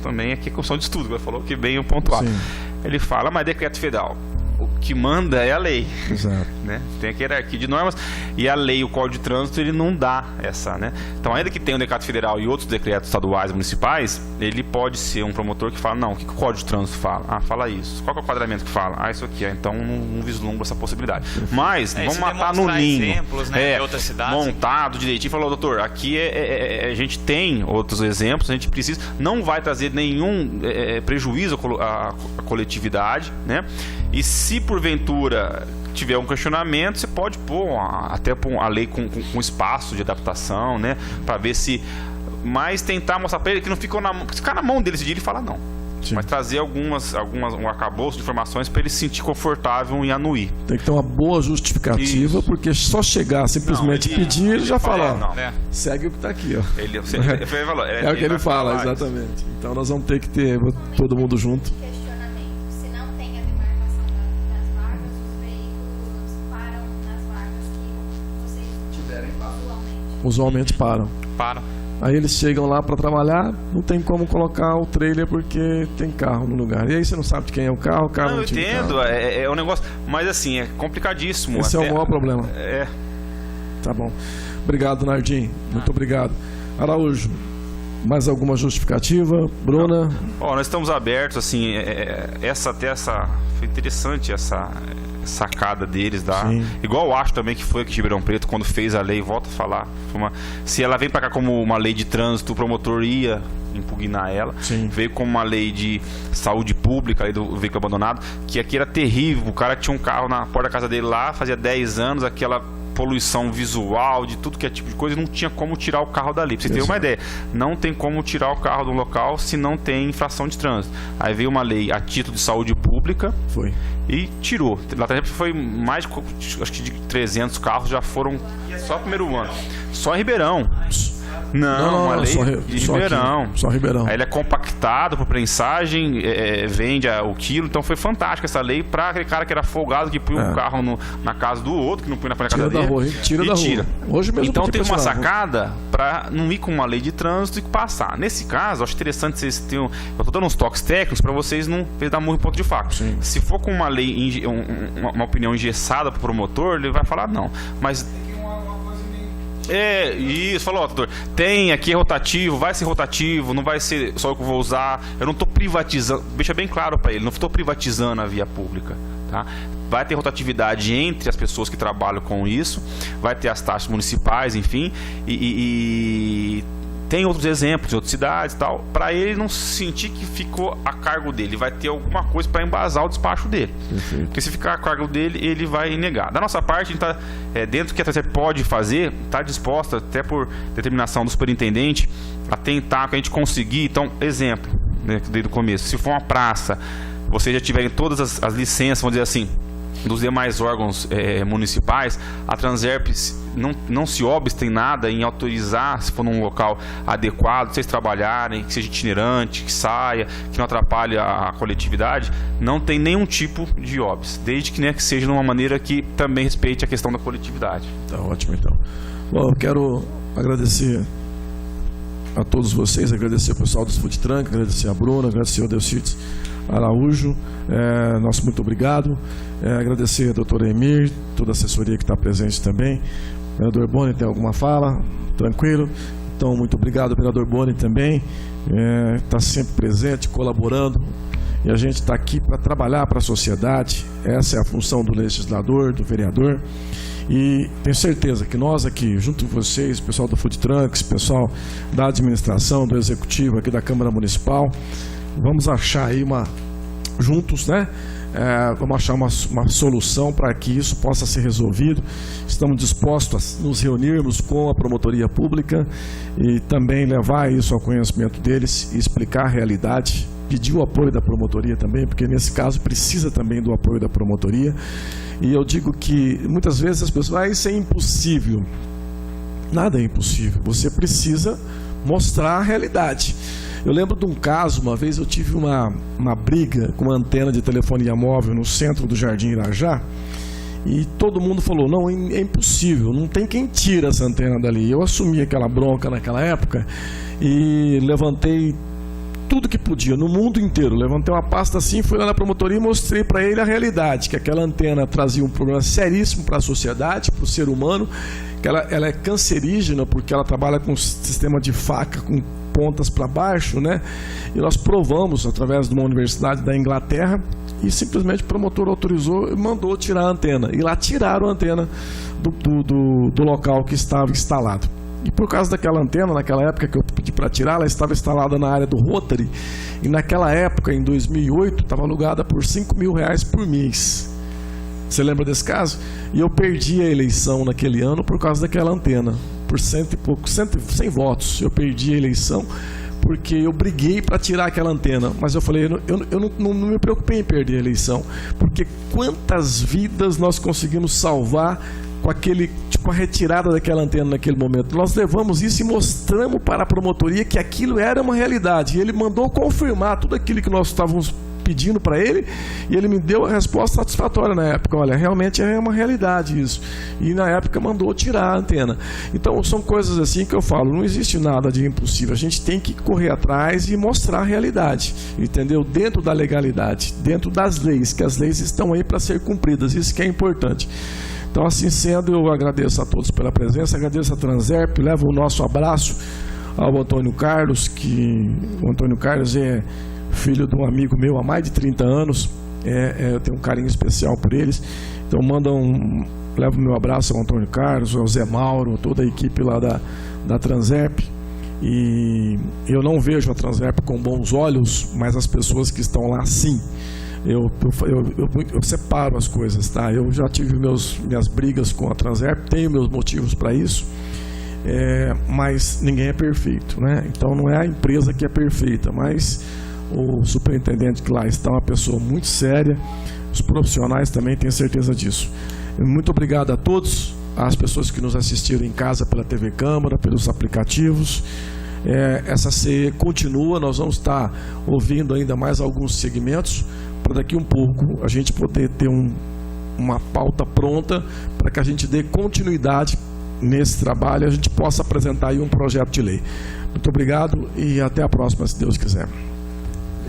também aqui é questão de estudo, ele falou que bem pontuado. Sim. Ele fala, mas decreto federal, o que manda é a lei. Exato. Né? Tem a hierarquia de normas e a lei, o Código de Trânsito, ele não dá essa, né? Então, ainda que tenha um decreto federal e outros decretos estaduais, municipais, ele pode ser um promotor que fala, não, o que o Código de Trânsito fala? Ah, fala isso. Qual que é o quadramento que fala? Ah, isso aqui. Então, não vislumbra essa possibilidade. Mas, vamos se matar no demonstrar ninho. exemplos, né, de outras cidades. Montado direitinho. Falou, doutor, aqui a gente tem outros exemplos, a gente precisa, não vai trazer nenhum prejuízo à coletividade, né? E se porventura tiver um questionamento, você pode pôr a lei com espaço de adaptação, né? Para ver se... Mas tentar mostrar para ele que não ficou na mão... Se ficar na mão dele esse dia, ele fala não. Sim. Mas trazer um arcabouço de informações para ele se sentir confortável em anuir. Tem que ter uma boa justificativa, Isso. porque só chegar simplesmente Não, ele- pedir, ele já fala, não. É. segue o que está aqui, ó. Ele É o que ele vai fala, falar isso. exatamente. Então nós vamos ter que ter todo mundo junto. Questionamento. Se não tem a demarcação das vagas, os veículos param nas vagas que vocês Tiverem Usualmente param. Para. Aí eles chegam lá para trabalhar, não tem como colocar o trailer porque tem carro no lugar. E aí você não sabe de quem é o carro Não, eu não tinha entendo, carro. é um negócio... Mas assim, é complicadíssimo. Esse é até- o maior problema. É... Tá bom. Obrigado, Nardim. Muito obrigado. Araújo, mais alguma justificativa? Bruna? Ó, nós estamos abertos, assim, foi interessante essa sacada deles, Sim. igual eu acho também que foi aqui em Ribeirão Preto, quando fez a lei, volta a falar, se ela vem pra cá como uma lei de trânsito, o promotor ia impugnar ela, Sim. veio como uma lei de saúde pública, lei do veículo abandonado, que aqui era terrível, o cara tinha um carro na porta da casa dele lá, fazia 10 anos, aquela poluição visual, de tudo que é tipo de coisa, não tinha como tirar o carro dali. Pra você ter uma ideia, não tem como tirar o carro do local se não tem infração de trânsito. Aí veio uma lei a título de saúde pública Foi. e tirou. Lá foi mais de, acho que de 300 carros já foram só no primeiro ano. Só em Ribeirão. Não, uma lei de Ribeirão. Aqui, só Ribeirão. Aí ele é compactado por prensagem, vende o quilo. Então foi fantástica essa lei para aquele cara que era folgado, que punha um carro na casa do outro, que não punha na casa Tira dele. da rua, tira da rua. Hoje mesmo Então porque teve uma precisava. sacada para não ir com uma lei de trânsito e passar. Nesse caso, acho interessante vocês terem... Eu tô dando uns toques técnicos para vocês não dar murro em ponto de faca. Sim. Se for com uma lei, uma opinião engessada pro promotor, ele vai falar não. Mas isso, falou, doutor. Tem aqui, é rotativo, vai ser rotativo, não vai ser só eu que vou usar. Eu não estou privatizando, deixa bem claro para ele, não estou privatizando a via pública, tá? Vai ter rotatividade entre as pessoas que trabalham com isso, vai ter as taxas municipais, enfim, e tem outros exemplos de outras cidades e tal, para ele não sentir que ficou a cargo dele, vai ter alguma coisa para embasar o despacho dele. Perfeito. Porque se ficar a cargo dele, ele vai negar. Da nossa parte, a gente tá, dentro do que a TCE pode fazer, está disposta, até por determinação do superintendente, a tentar que a gente conseguir. Então, exemplo, né, desde o começo, se for uma praça, vocês já tiverem todas as licenças, vamos dizer assim, dos demais órgãos municipais, a Transerp não se obsta em nada em autorizar, se for num local adequado, vocês trabalharem, que seja itinerante, que saia, que não atrapalhe a coletividade, não tem nenhum tipo de óbice, desde que, né, que seja de uma maneira que também respeite a questão da coletividade. Tá ótimo, então. Bom, eu quero agradecer a todos vocês, agradecer ao pessoal dos Food Trunk, agradecer a Bruna, agradecer ao Delcides, Araújo, nosso muito obrigado. Agradecer a doutora Emir, toda a assessoria que está presente também. Vereador Boni, tem alguma fala? Tranquilo? Então, muito obrigado, vereador Boni também. Está sempre presente, colaborando. E a gente está aqui para trabalhar para a sociedade. Essa é a função do legislador, do vereador. E tenho certeza que nós aqui, junto com vocês, pessoal do Food Trucks, pessoal da administração, do executivo aqui da Câmara Municipal, vamos achar aí juntos, né? Vamos achar uma solução para que isso possa ser resolvido. Estamos dispostos a nos reunirmos com a promotoria pública e também levar isso ao conhecimento deles e explicar a realidade, pedir o apoio da promotoria também, porque nesse caso precisa também do apoio da promotoria. E eu digo que muitas vezes as pessoas, isso é impossível. Nada é impossível, você precisa mostrar a realidade. Eu lembro de um caso, uma vez eu tive uma briga com uma antena de telefonia móvel no centro do Jardim Irajá, e todo mundo falou, não, é impossível, não tem quem tira essa antena dali. Eu assumi aquela bronca naquela época e levantei tudo que podia, no mundo inteiro. Levantei uma pasta assim, fui lá na promotoria e mostrei para ele a realidade, que aquela antena trazia um problema seríssimo para a sociedade, para o ser humano, que ela é cancerígena porque ela trabalha com um sistema de faca, com pontas para baixo, né? E nós provamos através de uma universidade da Inglaterra e simplesmente o promotor autorizou e mandou tirar a antena. E lá tiraram a antena do local que estava instalado. E por causa daquela antena, naquela época que eu pedi para tirar, ela estava instalada na área do Rotary. E naquela época, em 2008, estava alugada por R$5.000 por mês. Você lembra desse caso? E eu perdi a eleição naquele ano por causa daquela antena. Por 100 e pouco, 100 votos. Eu perdi a eleição porque eu briguei para tirar aquela antena. Mas eu falei, eu não me preocupei em perder a eleição. Porque quantas vidas nós conseguimos salvar com a retirada daquela antena naquele momento. Nós levamos isso e mostramos para a promotoria que aquilo era uma realidade. E ele mandou confirmar tudo aquilo que nós estávamos pedindo para ele, e ele me deu a resposta satisfatória na época. Olha, realmente é uma realidade isso. E na época mandou tirar a antena. Então são coisas assim que eu falo, não existe nada de impossível. A gente tem que correr atrás e mostrar a realidade, entendeu? Dentro da legalidade, dentro das leis, que as leis estão aí para ser cumpridas. Isso que é importante. Então, assim sendo, eu agradeço a todos pela presença, agradeço a Transerp, levo o nosso abraço ao Antônio Carlos, que o Antônio Carlos é filho de um amigo meu há mais de 30 anos, eu tenho um carinho especial por eles. Então, levo o meu abraço ao Antônio Carlos, ao Zé Mauro, toda a equipe lá da Transerp. E eu não vejo a Transerp com bons olhos, mas as pessoas que estão lá, sim. Eu separo as coisas, tá? Eu já tive minhas brigas com a Transerp, tenho meus motivos para isso, mas ninguém é perfeito, né? Então não é a empresa que é perfeita, mas o superintendente que lá está é uma pessoa muito séria, os profissionais também têm certeza disso. Muito obrigado a todos, às pessoas que nos assistiram em casa pela TV Câmara, pelos aplicativos. Essa CE continua, nós vamos estar ouvindo ainda mais alguns segmentos, para daqui um pouco a gente poder ter uma pauta pronta para que a gente dê continuidade nesse trabalho e a gente possa apresentar aí um projeto de lei. Muito obrigado e até a próxima, se Deus quiser.